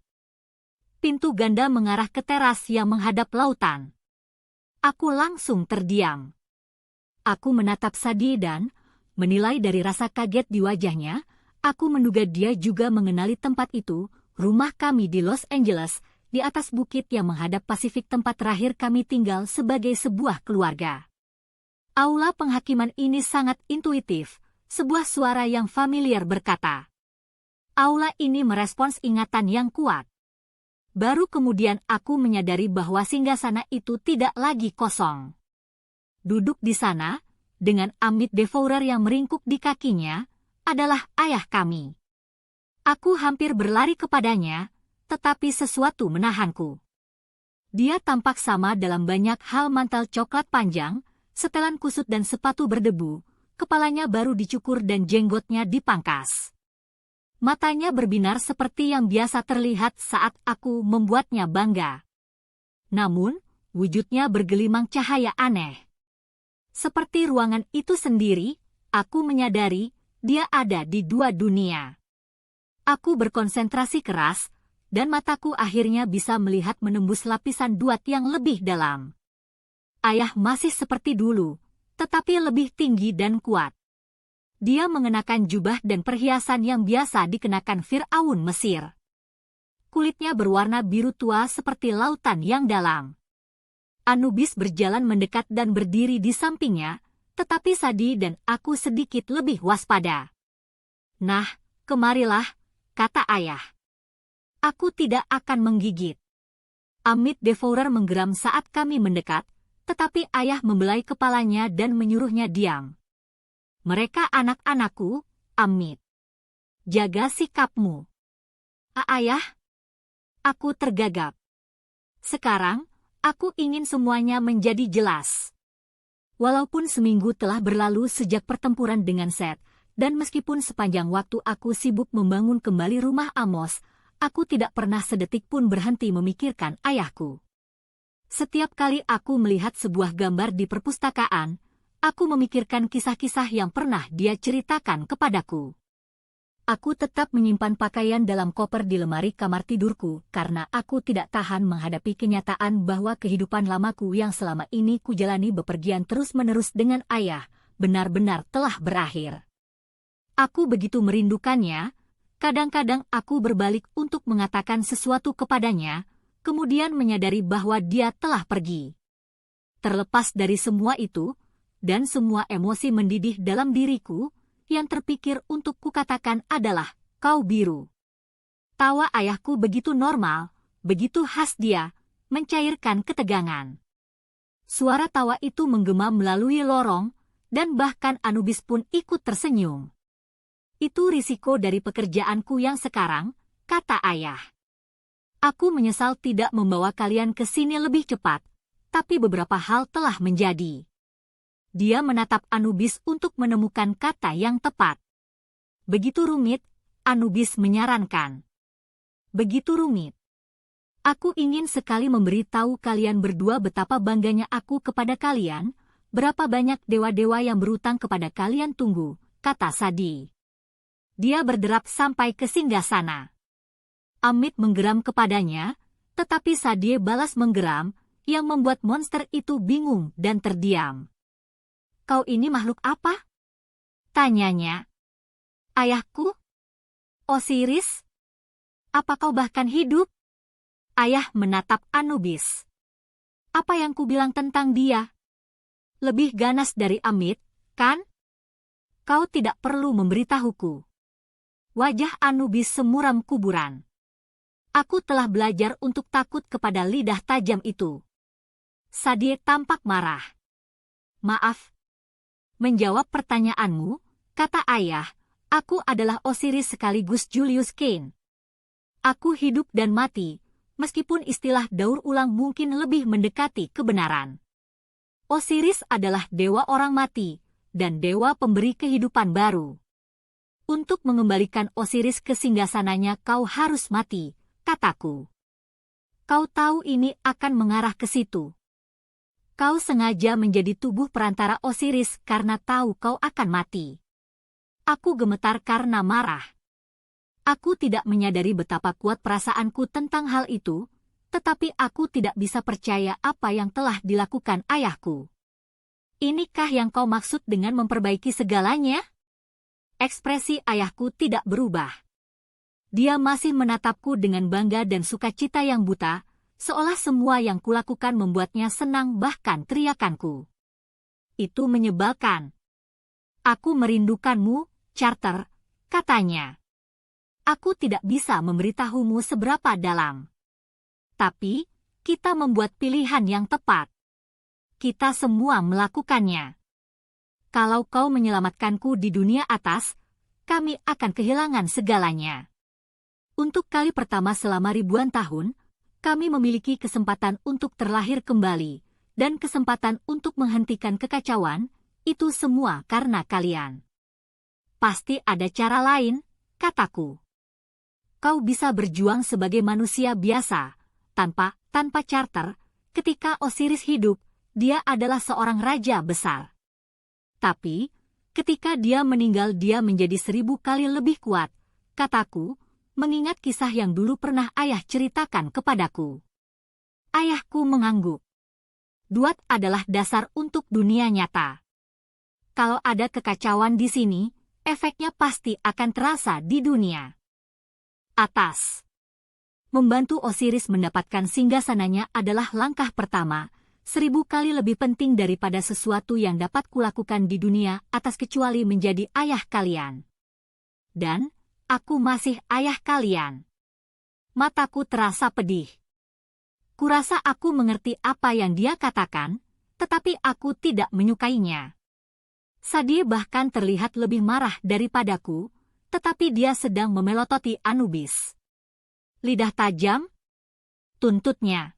Pintu ganda mengarah ke teras yang menghadap lautan. Aku langsung terdiam. Aku menatap Sadie dan, menilai dari rasa kaget di wajahnya, aku menduga dia juga mengenali tempat itu, rumah kami di Los Angeles, di atas bukit yang menghadap Pasifik, tempat terakhir kami tinggal sebagai sebuah keluarga. Aula penghakiman ini sangat intuitif, sebuah suara yang familiar berkata. Aula ini merespons ingatan yang kuat. Baru kemudian aku menyadari bahwa singgasana itu tidak lagi kosong. Duduk di sana, dengan Amit Devourer yang meringkuk di kakinya, adalah ayah kami. Aku hampir berlari kepadanya, tetapi sesuatu menahanku. Dia tampak sama dalam banyak hal: mantel coklat panjang, setelan kusut dan sepatu berdebu, kepalanya baru dicukur dan jenggotnya dipangkas. Matanya berbinar seperti yang biasa terlihat saat aku membuatnya bangga. Namun, wujudnya bergelimang cahaya aneh. Seperti ruangan itu sendiri, aku menyadari dia ada di dua dunia. Aku berkonsentrasi keras, dan mataku akhirnya bisa melihat menembus lapisan duat yang lebih dalam. Ayah masih seperti dulu, tetapi lebih tinggi dan kuat. Dia mengenakan jubah dan perhiasan yang biasa dikenakan Fir'aun Mesir. Kulitnya berwarna biru tua seperti lautan yang dalam. Anubis berjalan mendekat dan berdiri di sampingnya, tetapi Sadie dan aku sedikit lebih waspada. Nah, kemarilah, kata ayah. Aku tidak akan menggigit. Amit Devourer menggeram saat kami mendekat, tetapi ayah membelai kepalanya dan menyuruhnya diam. Mereka anak-anakku, Amit. Jaga sikapmu. Ayah? Aku tergagap. Sekarang, aku ingin semuanya menjadi jelas. Walaupun seminggu telah berlalu sejak pertempuran dengan Seth, dan meskipun sepanjang waktu aku sibuk membangun kembali rumah Amos, aku tidak pernah sedetik pun berhenti memikirkan ayahku. Setiap kali aku melihat sebuah gambar di perpustakaan, aku memikirkan kisah-kisah yang pernah dia ceritakan kepadaku. Aku tetap menyimpan pakaian dalam koper di lemari kamar tidurku karena aku tidak tahan menghadapi kenyataan bahwa kehidupan lamaku yang selama ini kujalani bepergian terus-menerus dengan ayah benar-benar telah berakhir. Aku begitu merindukannya, kadang-kadang aku berbalik untuk mengatakan sesuatu kepadanya, kemudian menyadari bahwa dia telah pergi. Terlepas dari semua itu, dan semua emosi mendidih dalam diriku. Yang terpikir untuk kukatakan adalah, kau biru. Tawa ayahku begitu normal, begitu khas dia, mencairkan ketegangan. Suara tawa itu menggema melalui lorong, dan bahkan Anubis pun ikut tersenyum. Itu risiko dari pekerjaanku yang sekarang, kata ayah. Aku menyesal tidak membawa kalian ke sini lebih cepat, tapi beberapa hal telah menjadi. Dia menatap Anubis untuk menemukan kata yang tepat. Begitu rumit, Anubis menyarankan. Begitu rumit. Aku ingin sekali memberitahu kalian berdua betapa bangganya aku kepada kalian, berapa banyak dewa-dewa yang berutang kepada kalian tunggu, kata Sadi. Dia berderap sampai ke singgasana. Amit menggeram kepadanya, tetapi Sadie balas menggeram, yang membuat monster itu bingung dan terdiam. Kau ini makhluk apa? Tanyanya. Ayahku? Osiris? Apa kau bahkan hidup? Ayah menatap Anubis. Apa yang ku bilang tentang dia? Lebih ganas dari Amit, kan? Kau tidak perlu memberitahuku. Wajah Anubis semuram kuburan. Aku telah belajar untuk takut kepada lidah tajam itu. Sadie tampak marah. Maaf. Menjawab pertanyaanmu, kata ayah, aku adalah Osiris sekaligus Julius Cain. Aku hidup dan mati, meskipun istilah daur ulang mungkin lebih mendekati kebenaran. Osiris adalah dewa orang mati, dan dewa pemberi kehidupan baru. Untuk mengembalikan Osiris ke singgasananya kau harus mati, kataku. Kau tahu ini akan mengarah ke situ. Kau sengaja menjadi tubuh perantara Osiris karena tahu kau akan mati. Aku gemetar karena marah. Aku tidak menyadari betapa kuat perasaanku tentang hal itu, tetapi aku tidak bisa percaya apa yang telah dilakukan ayahku. Inikah yang kau maksud dengan memperbaiki segalanya? Ekspresi ayahku tidak berubah. Dia masih menatapku dengan bangga dan sukacita yang buta, seolah semua yang kulakukan membuatnya senang bahkan teriakanku. Itu menyebalkan. Aku merindukanmu, Charter, katanya. Aku tidak bisa memberitahumu seberapa dalam. Tapi, kita membuat pilihan yang tepat. Kita semua melakukannya. Kalau kau menyelamatkanku di dunia atas, kami akan kehilangan segalanya. Untuk kali pertama selama ribuan tahun, kami memiliki kesempatan untuk terlahir kembali, dan kesempatan untuk menghentikan kekacauan, itu semua karena kalian. Pasti ada cara lain, kataku. Kau bisa berjuang sebagai manusia biasa, tanpa Charter. Ketika Osiris hidup, dia adalah seorang raja besar. Tapi, ketika dia meninggal dia menjadi 1000 kali lebih kuat, kataku, mengingat kisah yang dulu pernah ayah ceritakan kepadaku. Ayahku mengangguk. Duat adalah dasar untuk dunia nyata. Kalau ada kekacauan di sini, efeknya pasti akan terasa di dunia atas. Membantu Osiris mendapatkan singgasananya adalah langkah pertama, 1000 kali lebih penting daripada sesuatu yang dapat kulakukan di dunia atas kecuali menjadi ayah kalian. Dan, aku masih ayah kalian. Mataku terasa pedih. Kurasa aku mengerti apa yang dia katakan, tetapi aku tidak menyukainya. Sadie bahkan terlihat lebih marah daripadaku, tetapi dia sedang memelototi Anubis. Lidah tajam? Tuntutnya.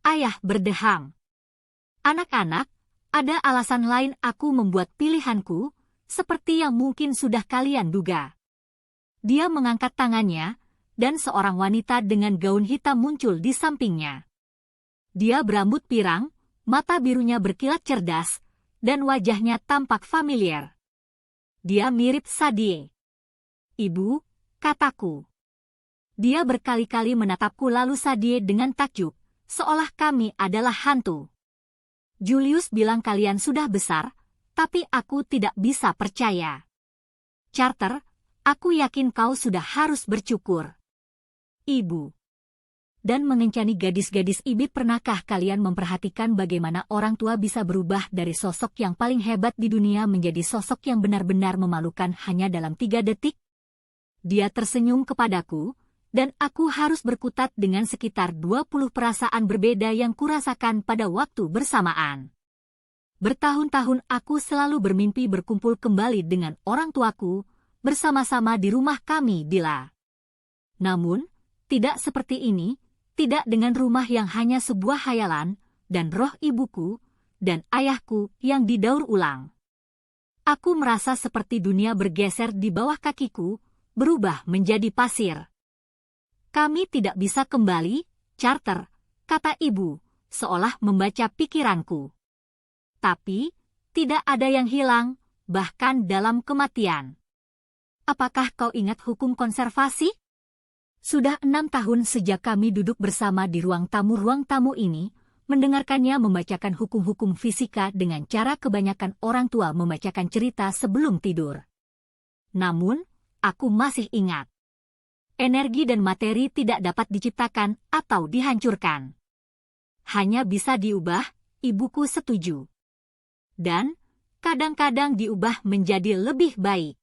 Ayah berdeham. Anak-anak, ada alasan lain aku membuat pilihanku, seperti yang mungkin sudah kalian duga. Dia mengangkat tangannya, dan seorang wanita dengan gaun hitam muncul di sampingnya. Dia berambut pirang, mata birunya berkilat cerdas, dan wajahnya tampak familiar. Dia mirip Sadie. Ibu, kataku. Dia berkali-kali menatapku lalu Sadie dengan takjub, seolah kami adalah hantu. Julius bilang kalian sudah besar, tapi aku tidak bisa percaya. Charter, aku yakin kau sudah harus bercukur. Ibu. dan mengencani gadis-gadis ibit. Pernahkah kalian memperhatikan bagaimana orang tua bisa berubah dari sosok yang paling hebat di dunia menjadi sosok yang benar-benar memalukan hanya dalam 3 detik? Dia tersenyum kepadaku, dan aku harus berkutat dengan sekitar 20 perasaan berbeda yang kurasakan pada waktu bersamaan. Bertahun-tahun aku selalu bermimpi berkumpul kembali dengan orang tuaku, bersama-sama di rumah kami di La. Namun, tidak seperti ini, tidak dengan rumah yang hanya sebuah hayalan, dan roh ibuku dan ayahku yang didaur ulang. Aku merasa seperti dunia bergeser di bawah kakiku, berubah menjadi pasir. Kami tidak bisa kembali, Carter, kata ibu, seolah membaca pikiranku. Tapi, tidak ada yang hilang, bahkan dalam kematian. Apakah kau ingat hukum konservasi? Sudah 6 tahun sejak kami duduk bersama di ruang tamu ini, mendengarkannya membacakan hukum-hukum fisika dengan cara kebanyakan orang tua membacakan cerita sebelum tidur. Namun, aku masih ingat. Energi dan materi tidak dapat diciptakan atau dihancurkan. Hanya bisa diubah, ibuku setuju. Dan, kadang-kadang diubah menjadi lebih baik.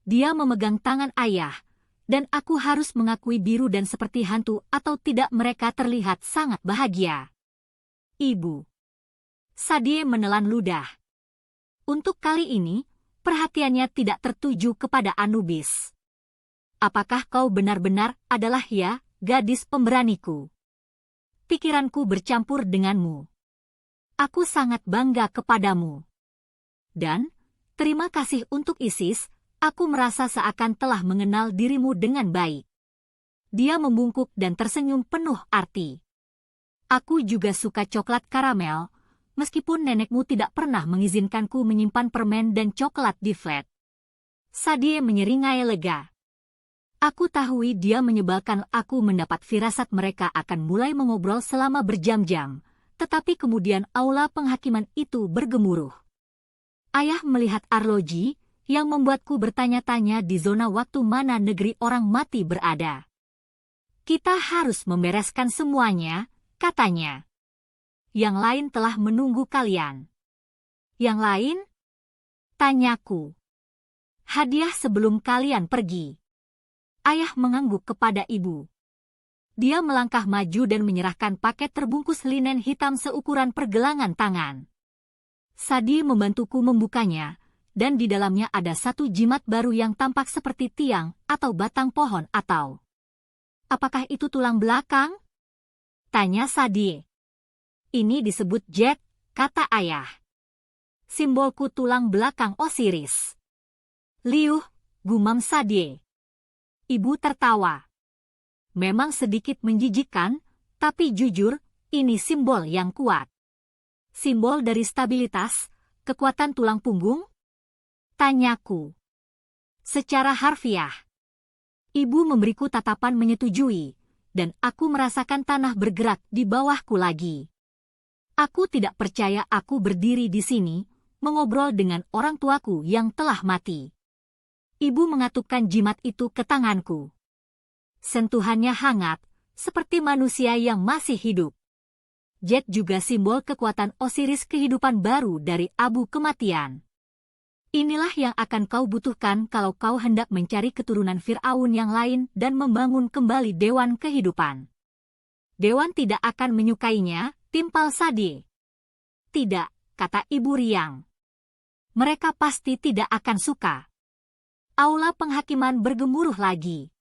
Dia memegang tangan ayah, dan aku harus mengakui biru dan seperti hantu atau tidak mereka terlihat sangat bahagia. Ibu. Sadie menelan ludah. Untuk kali ini, perhatiannya tidak tertuju kepada Anubis. Apakah kau benar-benar adalah ya, gadis pemberaniku? Pikiranku bercampur denganmu. Aku sangat bangga kepadamu. Dan, terima kasih untuk Isis. Aku merasa seakan telah mengenal dirimu dengan baik. Dia membungkuk dan tersenyum penuh arti. Aku juga suka coklat karamel, meskipun nenekmu tidak pernah mengizinkanku menyimpan permen dan coklat di flat. Sadie menyeringai lega. Aku tahu dia menyebalkan. Aku mendapat firasat mereka akan mulai mengobrol selama berjam-jam, tetapi kemudian aula penghakiman itu bergemuruh. Ayah melihat arloji, yang membuatku bertanya-tanya di zona waktu mana negeri orang mati berada. Kita harus membereskan semuanya, katanya. Yang lain telah menunggu kalian. Yang lain? Tanyaku. Hadiah sebelum kalian pergi. Ayah mengangguk kepada ibu. Dia melangkah maju dan menyerahkan paket terbungkus linen hitam seukuran pergelangan tangan. Sadie membantuku membukanya, dan di dalamnya ada satu jimat baru yang tampak seperti tiang atau batang pohon atau... Apakah itu tulang belakang? Tanya Sadie. Ini disebut jet, kata ayah. Simbolku tulang belakang Osiris. Liuh, gumam Sadie. Ibu tertawa. Memang sedikit menjijikkan, tapi jujur, ini simbol yang kuat. Simbol dari stabilitas, kekuatan tulang punggung? Tanyaku. Secara harfiah. Ibu memberiku tatapan menyetujui, dan aku merasakan tanah bergerak di bawahku lagi. Aku tidak percaya aku berdiri di sini, mengobrol dengan orang tuaku yang telah mati. Ibu mengatupkan jimat itu ke tanganku. Sentuhannya hangat, seperti manusia yang masih hidup. Jet juga simbol kekuatan Osiris, kehidupan baru dari abu kematian. Inilah yang akan kau butuhkan kalau kau hendak mencari keturunan Fir'aun yang lain dan membangun kembali Dewan Kehidupan. Dewan tidak akan menyukainya, timpal Sadie. Tidak, kata Ibu riang. Mereka pasti tidak akan suka. Aula penghakiman bergemuruh lagi.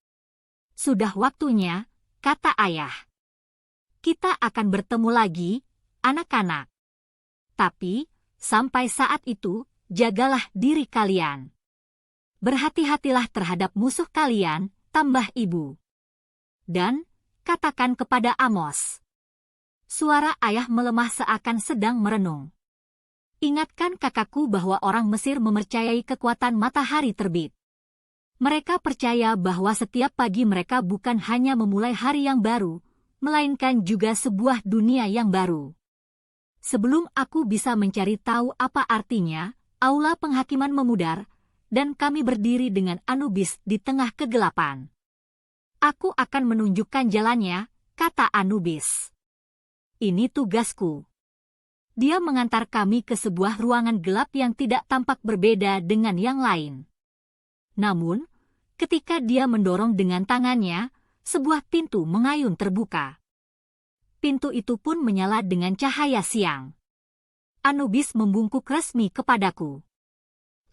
Sudah waktunya, kata ayah. Kita akan bertemu lagi, anak-anak. Tapi, sampai saat itu, jagalah diri kalian. Berhati-hatilah terhadap musuh kalian, tambah ibu. Dan, katakan kepada Amos. Suara ayah melemah seakan sedang merenung. Ingatkan kakakku bahwa orang Mesir mempercayai kekuatan matahari terbit. Mereka percaya bahwa setiap pagi mereka bukan hanya memulai hari yang baru, melainkan juga sebuah dunia yang baru. Sebelum aku bisa mencari tahu apa artinya, aula penghakiman memudar, dan kami berdiri dengan Anubis di tengah kegelapan. Aku akan menunjukkan jalannya, kata Anubis. Ini tugasku. Dia mengantar kami ke sebuah ruangan gelap yang tidak tampak berbeda dengan yang lain. Namun, ketika dia mendorong dengan tangannya, sebuah pintu mengayun terbuka. Pintu itu pun menyala dengan cahaya siang. Anubis membungkuk resmi kepadaku.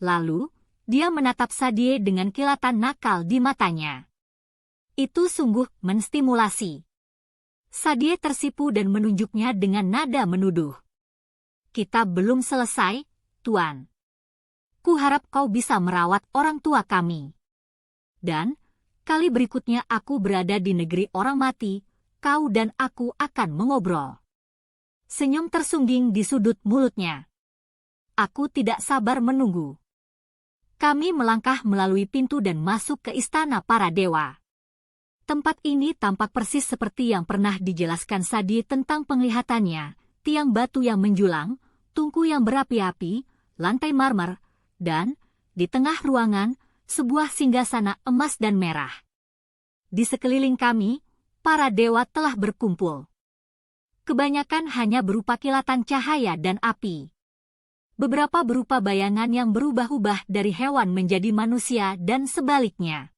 Lalu, dia menatap Sadie dengan kilatan nakal di matanya. Itu sungguh menstimulasi. Sadie tersipu dan menunjuknya dengan nada menuduh. Kita belum selesai, Tuan. Kuharap kau bisa merawat orang tua kami. Dan, kali berikutnya aku berada di negeri orang mati, kau dan aku akan mengobrol. Senyum tersungging di sudut mulutnya. Aku tidak sabar menunggu. Kami melangkah melalui pintu dan masuk ke istana para dewa. Tempat ini tampak persis seperti yang pernah dijelaskan Sadie tentang penglihatannya, tiang batu yang menjulang, tungku yang berapi-api, lantai marmer, dan, di tengah ruangan, sebuah singgasana emas dan merah. Di sekeliling kami, para dewa telah berkumpul. Kebanyakan hanya berupa kilatan cahaya dan api. Beberapa berupa bayangan yang berubah-ubah dari hewan menjadi manusia dan sebaliknya.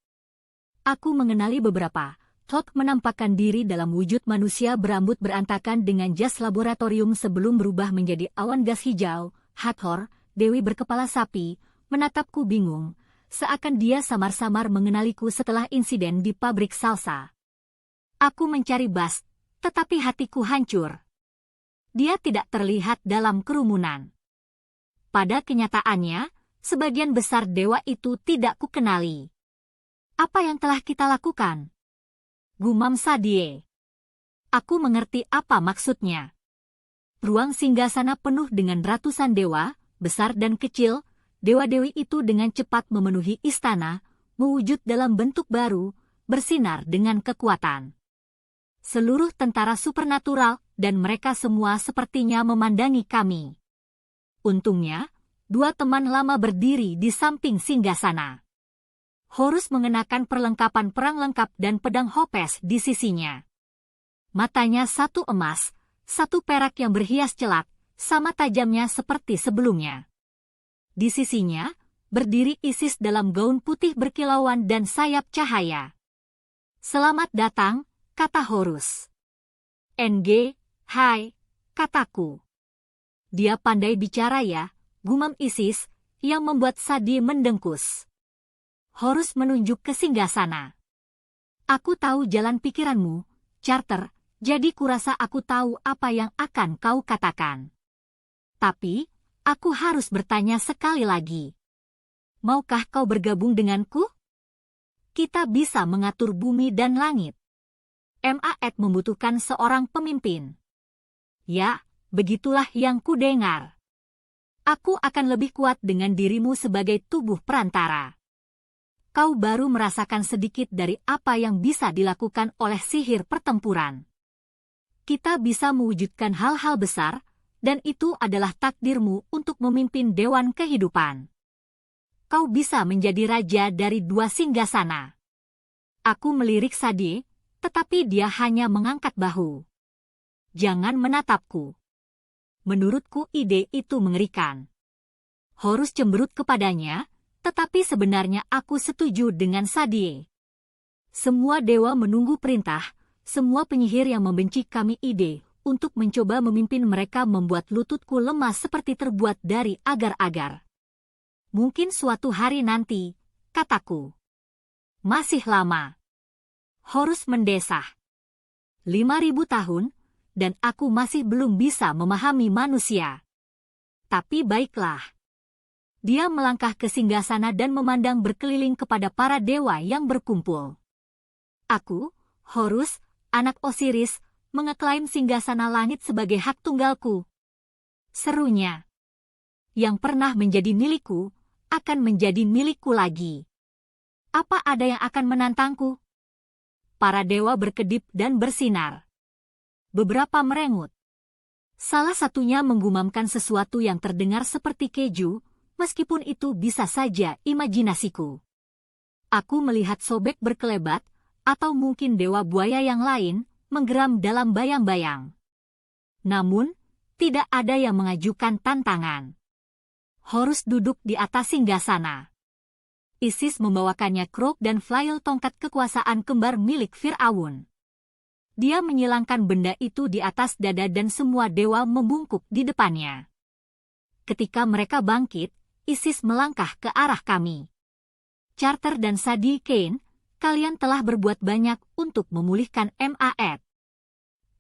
Aku mengenali beberapa. Thok menampakkan diri dalam wujud manusia berambut berantakan dengan jas laboratorium sebelum berubah menjadi awan gas hijau. Hathor, dewi berkepala sapi, menatapku bingung, seakan dia samar-samar mengenaliku setelah insiden di pabrik salsa. Aku mencari Bast, tetapi hatiku hancur. Dia tidak terlihat dalam kerumunan. Pada kenyataannya, sebagian besar dewa itu tidak kukenali. Apa yang telah kita lakukan? Gumam Sadie. Aku mengerti apa maksudnya. Ruang singgasana penuh dengan ratusan dewa, besar dan kecil, dewa-dewi itu dengan cepat memenuhi istana, mewujud dalam bentuk baru, bersinar dengan kekuatan. Seluruh tentara supernatural dan mereka semua sepertinya memandangi kami. Untungnya, dua teman lama berdiri di samping singgasana. Horus mengenakan perlengkapan perang lengkap dan pedang Hopes di sisinya. Matanya satu emas, satu perak yang berhias celak, sama tajamnya seperti sebelumnya. Di sisinya, berdiri Isis dalam gaun putih berkilauan dan sayap cahaya. Selamat datang, kata Horus. NG, hai, kataku. Dia pandai bicara ya, gumam Isis, yang membuat Sadie mendengkus. Horus menunjuk ke singgasana. Aku tahu jalan pikiranmu, Charter, jadi kurasa aku tahu apa yang akan kau katakan. Tapi, aku harus bertanya sekali lagi. Maukah kau bergabung denganku? Kita bisa mengatur bumi dan langit. Maed membutuhkan seorang pemimpin. Ya, begitulah yang kudengar. Aku akan lebih kuat dengan dirimu sebagai tubuh perantara. Kau baru merasakan sedikit dari apa yang bisa dilakukan oleh sihir pertempuran. Kita bisa mewujudkan hal-hal besar, dan itu adalah takdirmu untuk memimpin dewan kehidupan. Kau bisa menjadi raja dari dua singgasana. Aku melirik Sadie, tetapi dia hanya mengangkat bahu. Jangan menatapku. Menurutku ide itu mengerikan. Horus cemberut kepadanya, tetapi sebenarnya aku setuju dengan Sadie. Semua dewa menunggu perintah, semua penyihir yang membenci kami ide, untuk mencoba memimpin mereka membuat lututku lemas seperti terbuat dari agar-agar. Mungkin suatu hari nanti, kataku. Masih lama. Horus mendesah. 5.000 tahun, dan aku masih belum bisa memahami manusia. Tapi baiklah. Dia melangkah ke singgasana dan memandang berkeliling kepada para dewa yang berkumpul. Aku, Horus, anak Osiris, mengeklaim singgasana langit sebagai hak tunggalku. Serunya. Yang pernah menjadi milikku, akan menjadi milikku lagi. Apa ada yang akan menantangku? Para dewa berkedip dan bersinar. Beberapa merengut. Salah satunya menggumamkan sesuatu yang terdengar seperti keju, meskipun itu bisa saja imajinasiku. Aku melihat Sobek berkelebat, atau mungkin dewa buaya yang lain, menggeram dalam bayang-bayang. Namun, tidak ada yang mengajukan tantangan. Horus duduk di atas singgasana. Isis membawakannya krok dan flail tongkat kekuasaan kembar milik Fir'aun. Dia menyilangkan benda itu di atas dada dan semua dewa membungkuk di depannya. Ketika mereka bangkit, Isis melangkah ke arah kami. Charter dan Sadie Kane, kalian telah berbuat banyak untuk memulihkan Ma'at.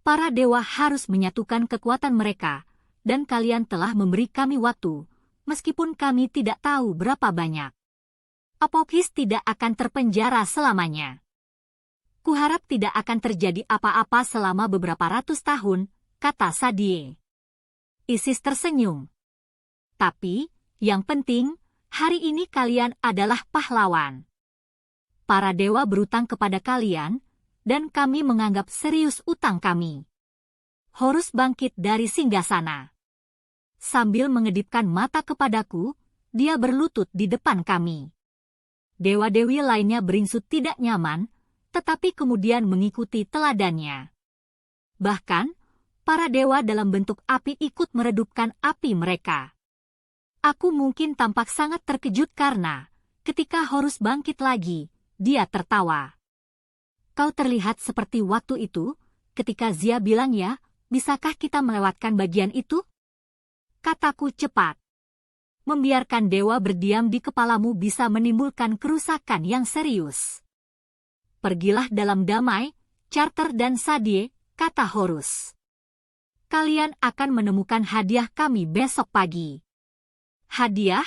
Para dewa harus menyatukan kekuatan mereka, dan kalian telah memberi kami waktu, meskipun kami tidak tahu berapa banyak. Apophis tidak akan terpenjara selamanya. Kuharap tidak akan terjadi apa-apa selama beberapa ratus tahun, kata Sadie. Isis tersenyum. Tapi, yang penting, hari ini kalian adalah pahlawan. Para dewa berutang kepada kalian, dan kami menganggap serius utang kami. Horus bangkit dari singgasana. Sambil mengedipkan mata kepadaku, dia berlutut di depan kami. Dewa-dewi lainnya beringsut tidak nyaman, tetapi kemudian mengikuti teladannya. Bahkan, para dewa dalam bentuk api ikut meredupkan api mereka. Aku mungkin tampak sangat terkejut karena, ketika Horus bangkit lagi, dia tertawa. Kau terlihat seperti waktu itu, ketika Zia bilang ya, bisakah kita melewatkan bagian itu? Kataku cepat. Membiarkan dewa berdiam di kepalamu bisa menimbulkan kerusakan yang serius. Pergilah dalam damai, Charter dan Sadie, kata Horus. Kalian akan menemukan hadiah kami besok pagi. Hadiah?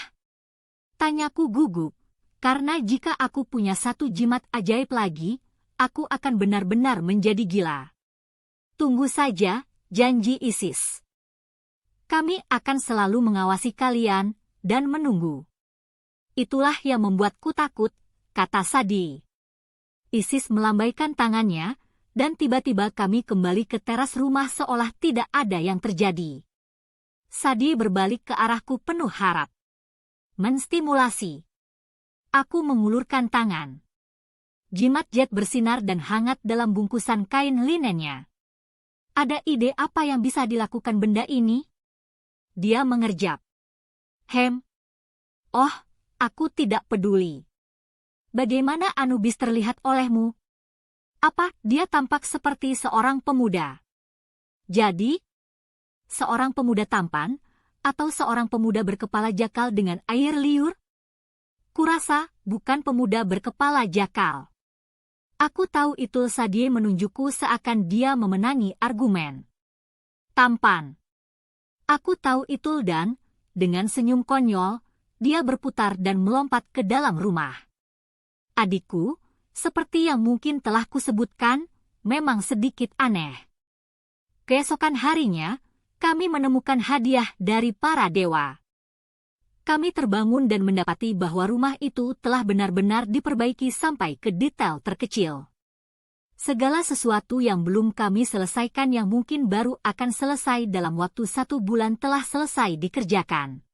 Tanyaku gugup, karena jika aku punya satu jimat ajaib lagi, aku akan benar-benar menjadi gila. Tunggu saja, janji Isis. Kami akan selalu mengawasi kalian dan menunggu. Itulah yang membuatku takut, kata Sadie. Isis melambaikan tangannya, dan tiba-tiba kami kembali ke teras rumah seolah tidak ada yang terjadi. Sadie berbalik ke arahku penuh harap. Menstimulasi. Aku mengulurkan tangan. Jimat jet bersinar dan hangat dalam bungkusan kain linennya. Ada ide apa yang bisa dilakukan benda ini? Dia mengerjap. Oh, aku tidak peduli. Bagaimana Anubis terlihat olehmu? Apa dia tampak seperti seorang pemuda? Jadi, seorang pemuda tampan, atau seorang pemuda berkepala jakal dengan air liur? Kurasa bukan pemuda berkepala jakal. Aku tahu itu. Sadie menunjukku seakan dia memenangi argumen. Tampan. Aku tahu itu dan, dengan senyum konyol, dia berputar dan melompat ke dalam rumah. Adikku, seperti yang mungkin telah kusebutkan, memang sedikit aneh. Keesokan harinya, kami menemukan hadiah dari para dewa. Kami terbangun dan mendapati bahwa rumah itu telah benar-benar diperbaiki sampai ke detail terkecil. Segala sesuatu yang belum kami selesaikan yang mungkin baru akan selesai dalam waktu 1 bulan telah selesai dikerjakan.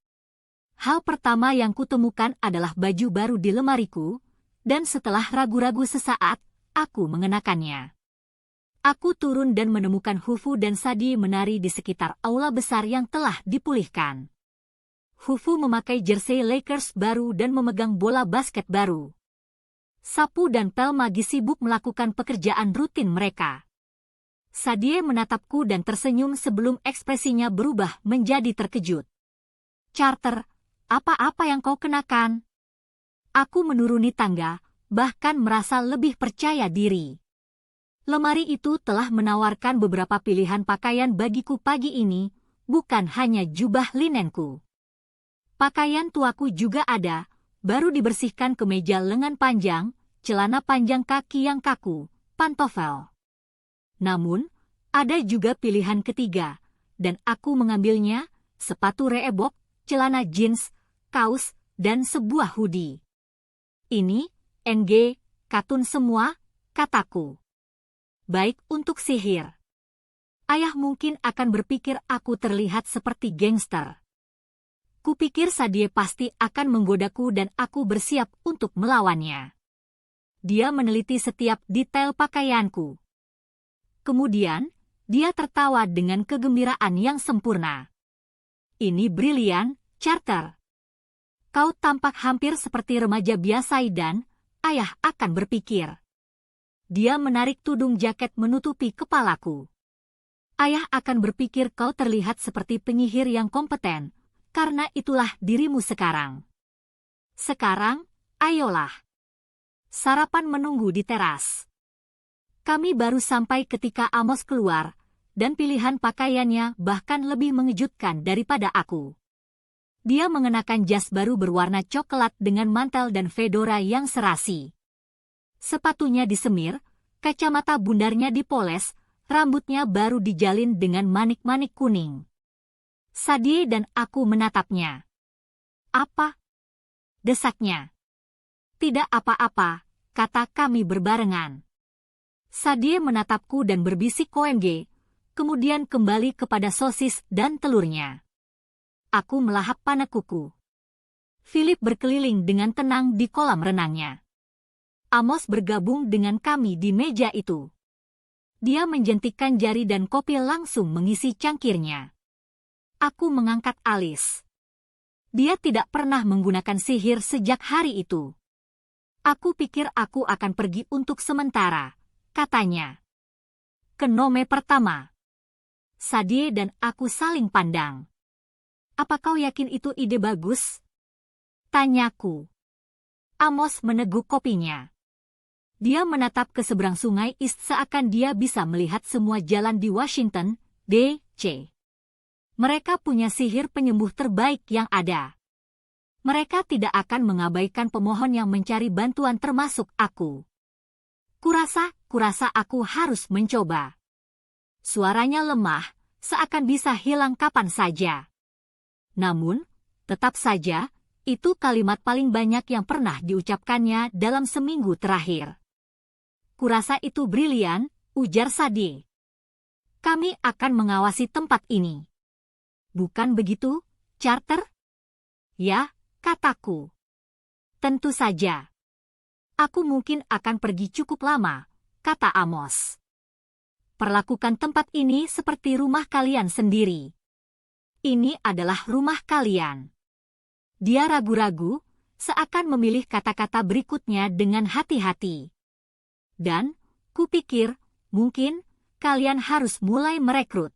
Hal pertama yang kutemukan adalah baju baru di lemariku, dan setelah ragu-ragu sesaat, aku mengenakannya. Aku turun dan menemukan Hufu dan Sadie menari di sekitar aula besar yang telah dipulihkan. Hufu memakai jersey Lakers baru dan memegang bola basket baru. Sapu dan Pel Magi sibuk melakukan pekerjaan rutin mereka. Sadie menatapku dan tersenyum sebelum ekspresinya berubah menjadi terkejut. Charter, apa-apa yang kau kenakan? Aku menuruni tangga, bahkan merasa lebih percaya diri. Lemari itu telah menawarkan beberapa pilihan pakaian bagiku pagi ini, bukan hanya jubah linenku. Pakaian tuaku juga ada, baru dibersihkan kemeja lengan panjang, celana panjang kaki yang kaku, pantofel. Namun, ada juga pilihan ketiga, dan aku mengambilnya, sepatu reebok, celana jeans, kaos, dan sebuah hoodie. Ini, NG, katun semua, kataku. Baik untuk sihir. Ayah mungkin akan berpikir aku terlihat seperti gangster. Kupikir Sadie pasti akan menggodaku dan aku bersiap untuk melawannya. Dia meneliti setiap detail pakaianku. Kemudian, dia tertawa dengan kegembiraan yang sempurna. Ini brilian, Carter. Kau tampak hampir seperti remaja biasa dan ayah akan berpikir. Dia menarik tudung jaket menutupi kepalaku. Ayah akan berpikir kau terlihat seperti penyihir yang kompeten, karena itulah dirimu sekarang. Sekarang, ayolah. Sarapan menunggu di teras. Kami baru sampai ketika Amos keluar, dan pilihan pakaiannya bahkan lebih mengejutkan daripada aku. Dia mengenakan jas baru berwarna coklat dengan mantel dan fedora yang serasi. Sepatunya disemir, kacamata bundarnya dipoles, rambutnya baru dijalin dengan manik-manik kuning. Sadie dan aku menatapnya. Apa? Desaknya. Tidak apa-apa, kata kami berbarengan. Sadie menatapku dan berbisik OMG, kemudian kembali kepada sosis dan telurnya. Aku melahap panekuku. Philip berkeliling dengan tenang di kolam renangnya. Amos bergabung dengan kami di meja itu. Dia menjentikkan jari dan kopi langsung mengisi cangkirnya. Aku mengangkat alis. Dia tidak pernah menggunakan sihir sejak hari itu. Aku pikir aku akan pergi untuk sementara, katanya. Ke Nome pertama. Sadie dan aku saling pandang. Apa kau yakin itu ide bagus? Tanyaku. Amos meneguk kopinya. Dia menatap ke seberang sungai East seakan dia bisa melihat semua jalan di Washington, D.C. Mereka punya sihir penyembuh terbaik yang ada. Mereka tidak akan mengabaikan pemohon yang mencari bantuan termasuk aku. Kurasa aku harus mencoba. Suaranya lemah, seakan bisa hilang kapan saja. Namun, tetap saja, itu kalimat paling banyak yang pernah diucapkannya dalam seminggu terakhir. Kurasa itu brilian, ujar Sadie. Kami akan mengawasi tempat ini. Bukan begitu, Carter? Ya, kataku. Tentu saja. Aku mungkin akan pergi cukup lama, kata Amos. Perlakukan tempat ini seperti rumah kalian sendiri. Ini adalah rumah kalian. Dia ragu-ragu, seakan memilih kata-kata berikutnya dengan hati-hati. Dan, kupikir, mungkin, kalian harus mulai merekrut.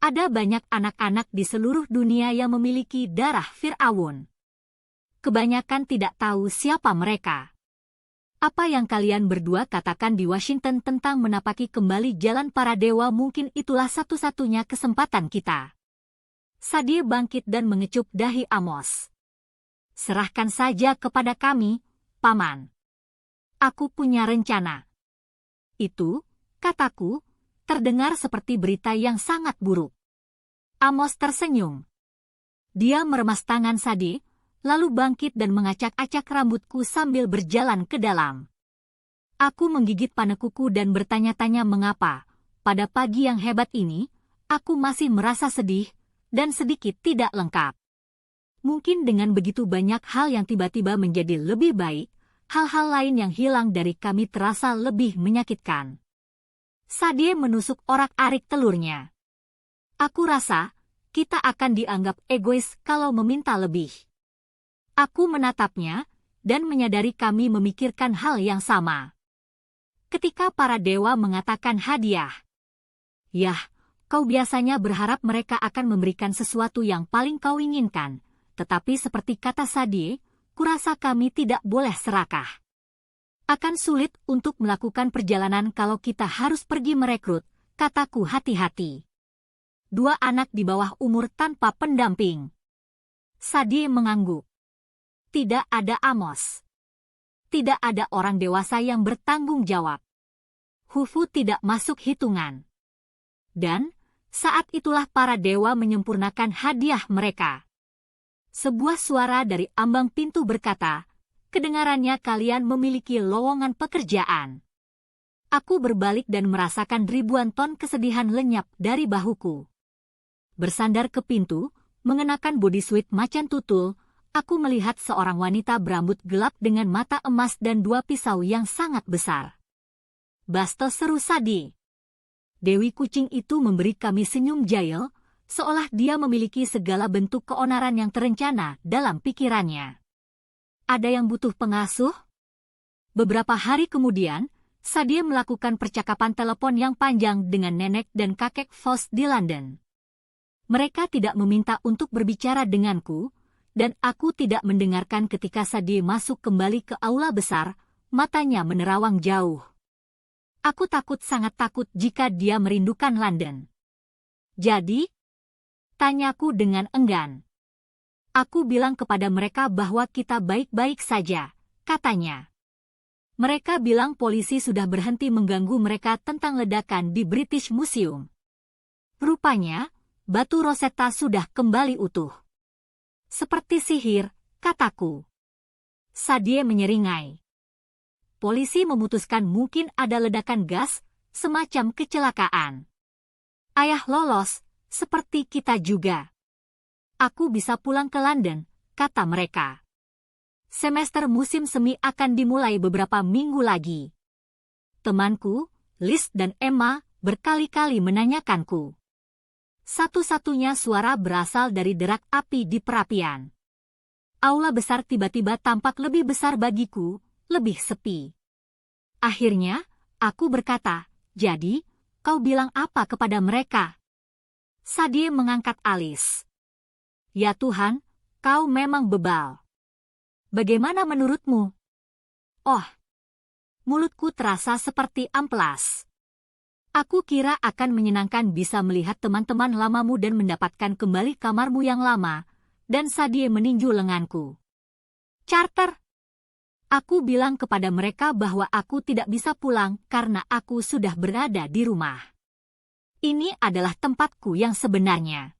Ada banyak anak-anak di seluruh dunia yang memiliki darah Fir'aun. Kebanyakan tidak tahu siapa mereka. Apa yang kalian berdua katakan di Washington tentang menapaki kembali jalan para dewa mungkin itulah satu-satunya kesempatan kita. Sadie bangkit dan mengecup dahi Amos. Serahkan saja kepada kami, Paman. Aku punya rencana. Itu, kataku, terdengar seperti berita yang sangat buruk. Amos tersenyum. Dia meremas tangan Sadie, lalu bangkit dan mengacak-acak rambutku sambil berjalan ke dalam. Aku menggigit panekuku dan bertanya-tanya mengapa, pada pagi yang hebat ini, aku masih merasa sedih, dan sedikit tidak lengkap. Mungkin dengan begitu banyak hal yang tiba-tiba menjadi lebih baik, hal-hal lain yang hilang dari kami terasa lebih menyakitkan. Sadie menusuk orak-arik telurnya. Aku rasa, kita akan dianggap egois kalau meminta lebih. Aku menatapnya, dan menyadari kami memikirkan hal yang sama. Ketika para dewa mengatakan hadiah. Yah, kau biasanya berharap mereka akan memberikan sesuatu yang paling kau inginkan, tetapi seperti kata Sadie, kurasa kami tidak boleh serakah. Akan sulit untuk melakukan perjalanan kalau kita harus pergi merekrut, kataku hati-hati. 2 anak di bawah umur tanpa pendamping. Sadie mengangguk. Tidak ada Amos. Tidak ada orang dewasa yang bertanggung jawab. Hufu tidak masuk hitungan. Dan, saat itulah para dewa menyempurnakan hadiah mereka. Sebuah suara dari ambang pintu berkata, kedengarannya kalian memiliki lowongan pekerjaan. Aku berbalik dan merasakan ribuan ton kesedihan lenyap dari bahuku. Bersandar ke pintu, mengenakan bodysuit macan tutul, aku melihat seorang wanita berambut gelap dengan mata emas dan 2 pisau yang sangat besar. Bastos, seru Sadie. Dewi kucing itu memberi kami senyum jahil, seolah dia memiliki segala bentuk keonaran yang terencana dalam pikirannya. Ada yang butuh pengasuh? Beberapa hari kemudian, Sadie melakukan percakapan telepon yang panjang dengan nenek dan kakek Faust di London. Mereka tidak meminta untuk berbicara denganku, dan aku tidak mendengarkan ketika Sadie masuk kembali ke aula besar, matanya menerawang jauh. Aku sangat takut jika dia merindukan London. Jadi? Tanyaku dengan enggan. Aku bilang kepada mereka bahwa kita baik-baik saja, katanya. Mereka bilang polisi sudah berhenti mengganggu mereka tentang ledakan di British Museum. Rupanya, batu Rosetta sudah kembali utuh. Seperti sihir, kataku. Sadie menyeringai. Polisi memutuskan mungkin ada ledakan gas, semacam kecelakaan. Ayah lolos, seperti kita juga. Aku bisa pulang ke London, kata mereka. Semester musim semi akan dimulai beberapa minggu lagi. Temanku, Liz dan Emma, berkali-kali menanyakanku. Satu-satunya suara berasal dari derak api di perapian. Aula besar tiba-tiba tampak lebih besar bagiku, lebih sepi. Akhirnya, aku berkata, jadi, kau bilang apa kepada mereka? Sadie mengangkat alis. Ya Tuhan, kau memang bebal. Bagaimana menurutmu? Oh, mulutku terasa seperti amplas. Aku kira akan menyenangkan bisa melihat teman-teman lamamu dan mendapatkan kembali kamarmu yang lama, dan Sadie meninju lenganku. Charter. Aku bilang kepada mereka bahwa aku tidak bisa pulang karena aku sudah berada di rumah. Ini adalah tempatku yang sebenarnya.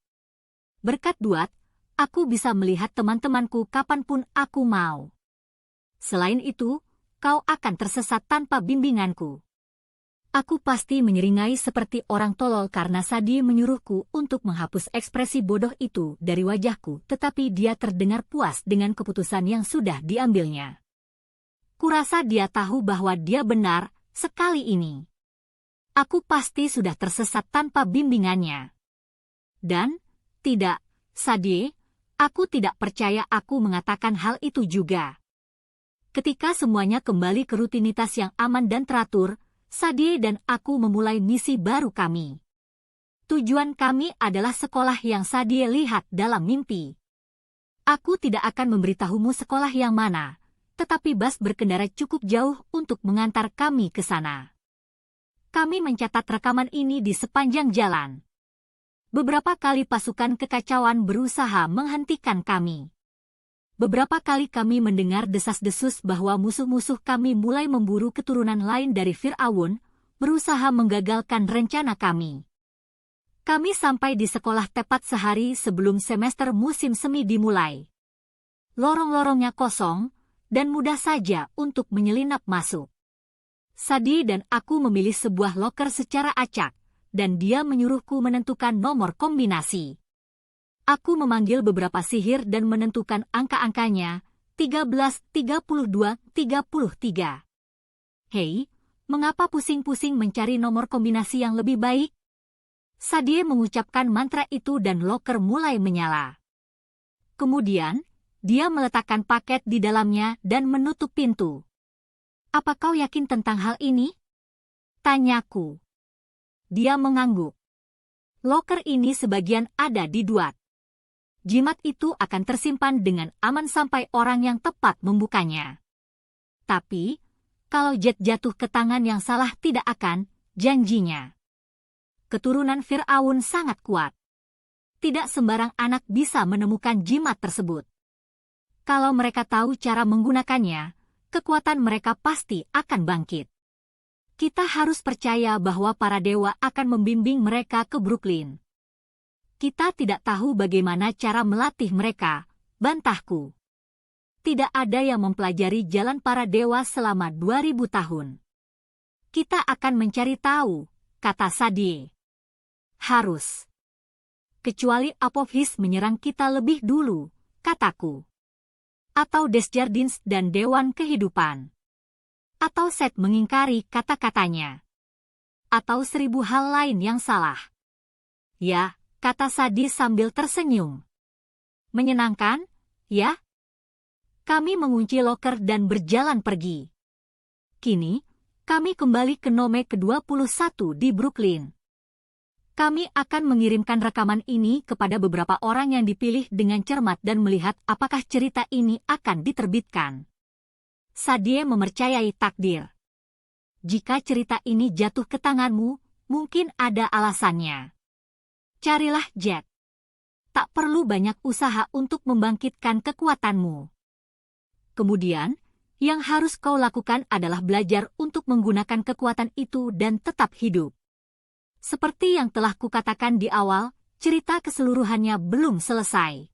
Berkat Duat, aku bisa melihat teman-temanku kapanpun aku mau. Selain itu, kau akan tersesat tanpa bimbinganku. Aku pasti menyeringai seperti orang tolol karena Sadie menyuruhku untuk menghapus ekspresi bodoh itu dari wajahku, tetapi dia terdengar puas dengan keputusan yang sudah diambilnya. Kurasa dia tahu bahwa dia benar sekali ini. Aku pasti sudah tersesat tanpa bimbingannya. Dan, tidak, Sadie, aku tidak percaya aku mengatakan hal itu juga. Ketika semuanya kembali ke rutinitas yang aman dan teratur, Sadie dan aku memulai misi baru kami. Tujuan kami adalah sekolah yang Sadie lihat dalam mimpi. Aku tidak akan memberitahumu sekolah yang mana, tetapi bus berkendara cukup jauh untuk mengantar kami ke sana. Kami mencatat rekaman ini di sepanjang jalan. Beberapa kali pasukan kekacauan berusaha menghentikan kami. Beberapa kali kami mendengar desas-desus bahwa musuh-musuh kami mulai memburu keturunan lain dari Fir'aun, berusaha menggagalkan rencana kami. Kami sampai di sekolah tepat sehari sebelum semester musim semi dimulai. Lorong-lorongnya kosong, dan mudah saja untuk menyelinap masuk. Sadie dan aku memilih sebuah loker secara acak, dan dia menyuruhku menentukan nomor kombinasi. Aku memanggil beberapa sihir dan menentukan angka-angkanya, 13, 32, 33. Hei, mengapa pusing-pusing mencari nomor kombinasi yang lebih baik? Sadie mengucapkan mantra itu dan loker mulai menyala. Kemudian, dia meletakkan paket di dalamnya dan menutup pintu. Apa kau yakin tentang hal ini? Tanyaku. Dia mengangguk. Loker ini sebagian ada di Duat. Jimat itu akan tersimpan dengan aman sampai orang yang tepat membukanya. Tapi, kalau Jet jatuh ke tangan yang salah tidak akan, janjinya. Keturunan Fir'aun sangat kuat. Tidak sembarang anak bisa menemukan jimat tersebut. Kalau mereka tahu cara menggunakannya, kekuatan mereka pasti akan bangkit. Kita harus percaya bahwa para dewa akan membimbing mereka ke Brooklyn. Kita tidak tahu bagaimana cara melatih mereka, bantahku. Tidak ada yang mempelajari jalan para dewa selama 2000 tahun. Kita akan mencari tahu, kata Sadie. Harus. Kecuali Apophis menyerang kita lebih dulu, kataku. Atau Desjardins dan Dewan Kehidupan. Atau Set mengingkari kata-katanya. atau 1000 hal lain yang salah. Ya, kata Sadi sambil tersenyum. Menyenangkan, ya? Kami mengunci loker dan berjalan pergi. Kini, kami kembali ke Nome ke-21 di Brooklyn. Kami akan mengirimkan rekaman ini kepada beberapa orang yang dipilih dengan cermat dan melihat apakah cerita ini akan diterbitkan. Sadie mempercayai takdir. Jika cerita ini jatuh ke tanganmu, mungkin ada alasannya. Carilah Jet. Tak perlu banyak usaha untuk membangkitkan kekuatanmu. Kemudian, yang harus kau lakukan adalah belajar untuk menggunakan kekuatan itu dan tetap hidup. Seperti yang telah kukatakan di awal, cerita keseluruhannya belum selesai.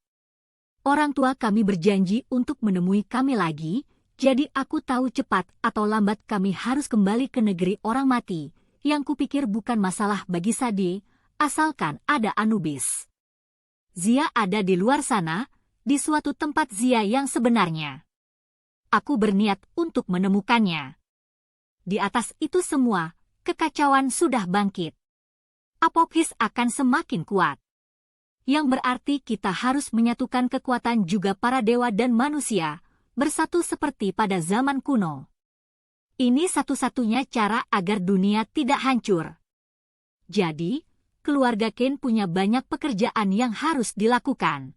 Orang tua kami berjanji untuk menemui kami lagi, jadi aku tahu cepat atau lambat kami harus kembali ke negeri orang mati, yang kupikir bukan masalah bagi Sadie, asalkan ada Anubis. Zia ada di luar sana, di suatu tempat Zia yang sebenarnya. Aku berniat untuk menemukannya. Di atas itu semua, kekacauan sudah bangkit. Apokris akan semakin kuat. Yang berarti kita harus menyatukan kekuatan juga para dewa dan manusia, bersatu seperti pada zaman kuno. Ini satu-satunya cara agar dunia tidak hancur. Jadi, keluarga Kane punya banyak pekerjaan yang harus dilakukan.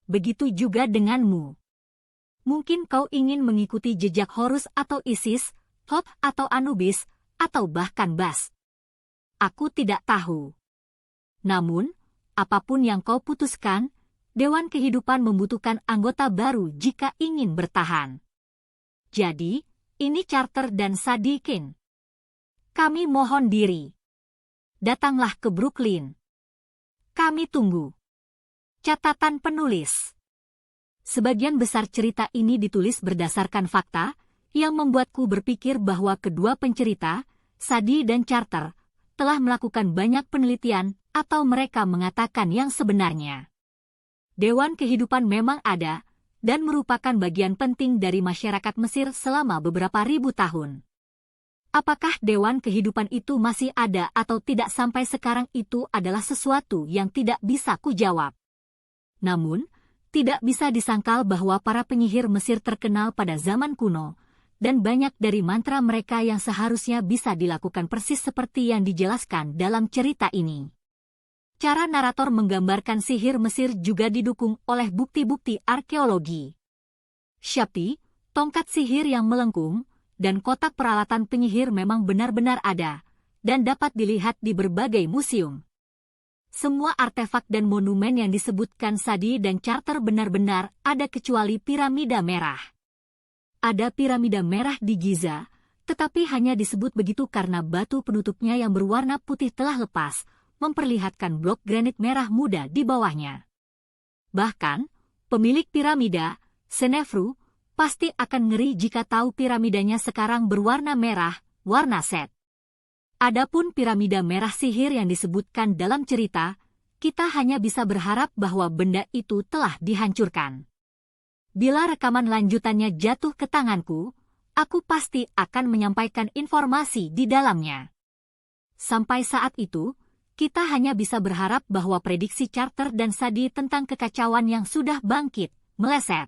Begitu juga denganmu. Mungkin kau ingin mengikuti jejak Horus atau Isis, Thoth atau Anubis, atau bahkan Bast. Aku tidak tahu. Namun, apapun yang kau putuskan, Dewan Kehidupan membutuhkan anggota baru jika ingin bertahan. Jadi, ini Carter dan Sadie Kane. Kami mohon diri. Datanglah ke Brooklyn. Kami tunggu. Catatan penulis. Sebagian besar cerita ini ditulis berdasarkan fakta, yang membuatku berpikir bahwa kedua pencerita, Sadie dan Carter, telah melakukan banyak penelitian atau mereka mengatakan yang sebenarnya. Dewan Kehidupan memang ada dan merupakan bagian penting dari masyarakat Mesir selama beberapa ribu tahun. Apakah Dewan Kehidupan itu masih ada atau tidak sampai sekarang itu adalah sesuatu yang tidak bisa kujawab. Namun, tidak bisa disangkal bahwa para penyihir Mesir terkenal pada zaman kuno, dan banyak dari mantra mereka yang seharusnya bisa dilakukan persis seperti yang dijelaskan dalam cerita ini. Cara narator menggambarkan sihir Mesir juga didukung oleh bukti-bukti arkeologi. Shapti, tongkat sihir yang melengkung, dan kotak peralatan penyihir memang benar-benar ada, dan dapat dilihat di berbagai museum. Semua artefak dan monumen yang disebutkan Sadie dan Carter benar-benar ada kecuali piramida merah. Ada piramida merah di Giza, tetapi hanya disebut begitu karena batu penutupnya yang berwarna putih telah lepas, memperlihatkan blok granit merah muda di bawahnya. Bahkan, pemilik piramida, Senefru, pasti akan ngeri jika tahu piramidanya sekarang berwarna merah, warna Set. Adapun piramida merah sihir yang disebutkan dalam cerita, kita hanya bisa berharap bahwa benda itu telah dihancurkan. Bila rekaman lanjutannya jatuh ke tanganku, aku pasti akan menyampaikan informasi di dalamnya. Sampai saat itu, kita hanya bisa berharap bahwa prediksi Carter dan Sadie tentang kekacauan yang sudah bangkit, meleset.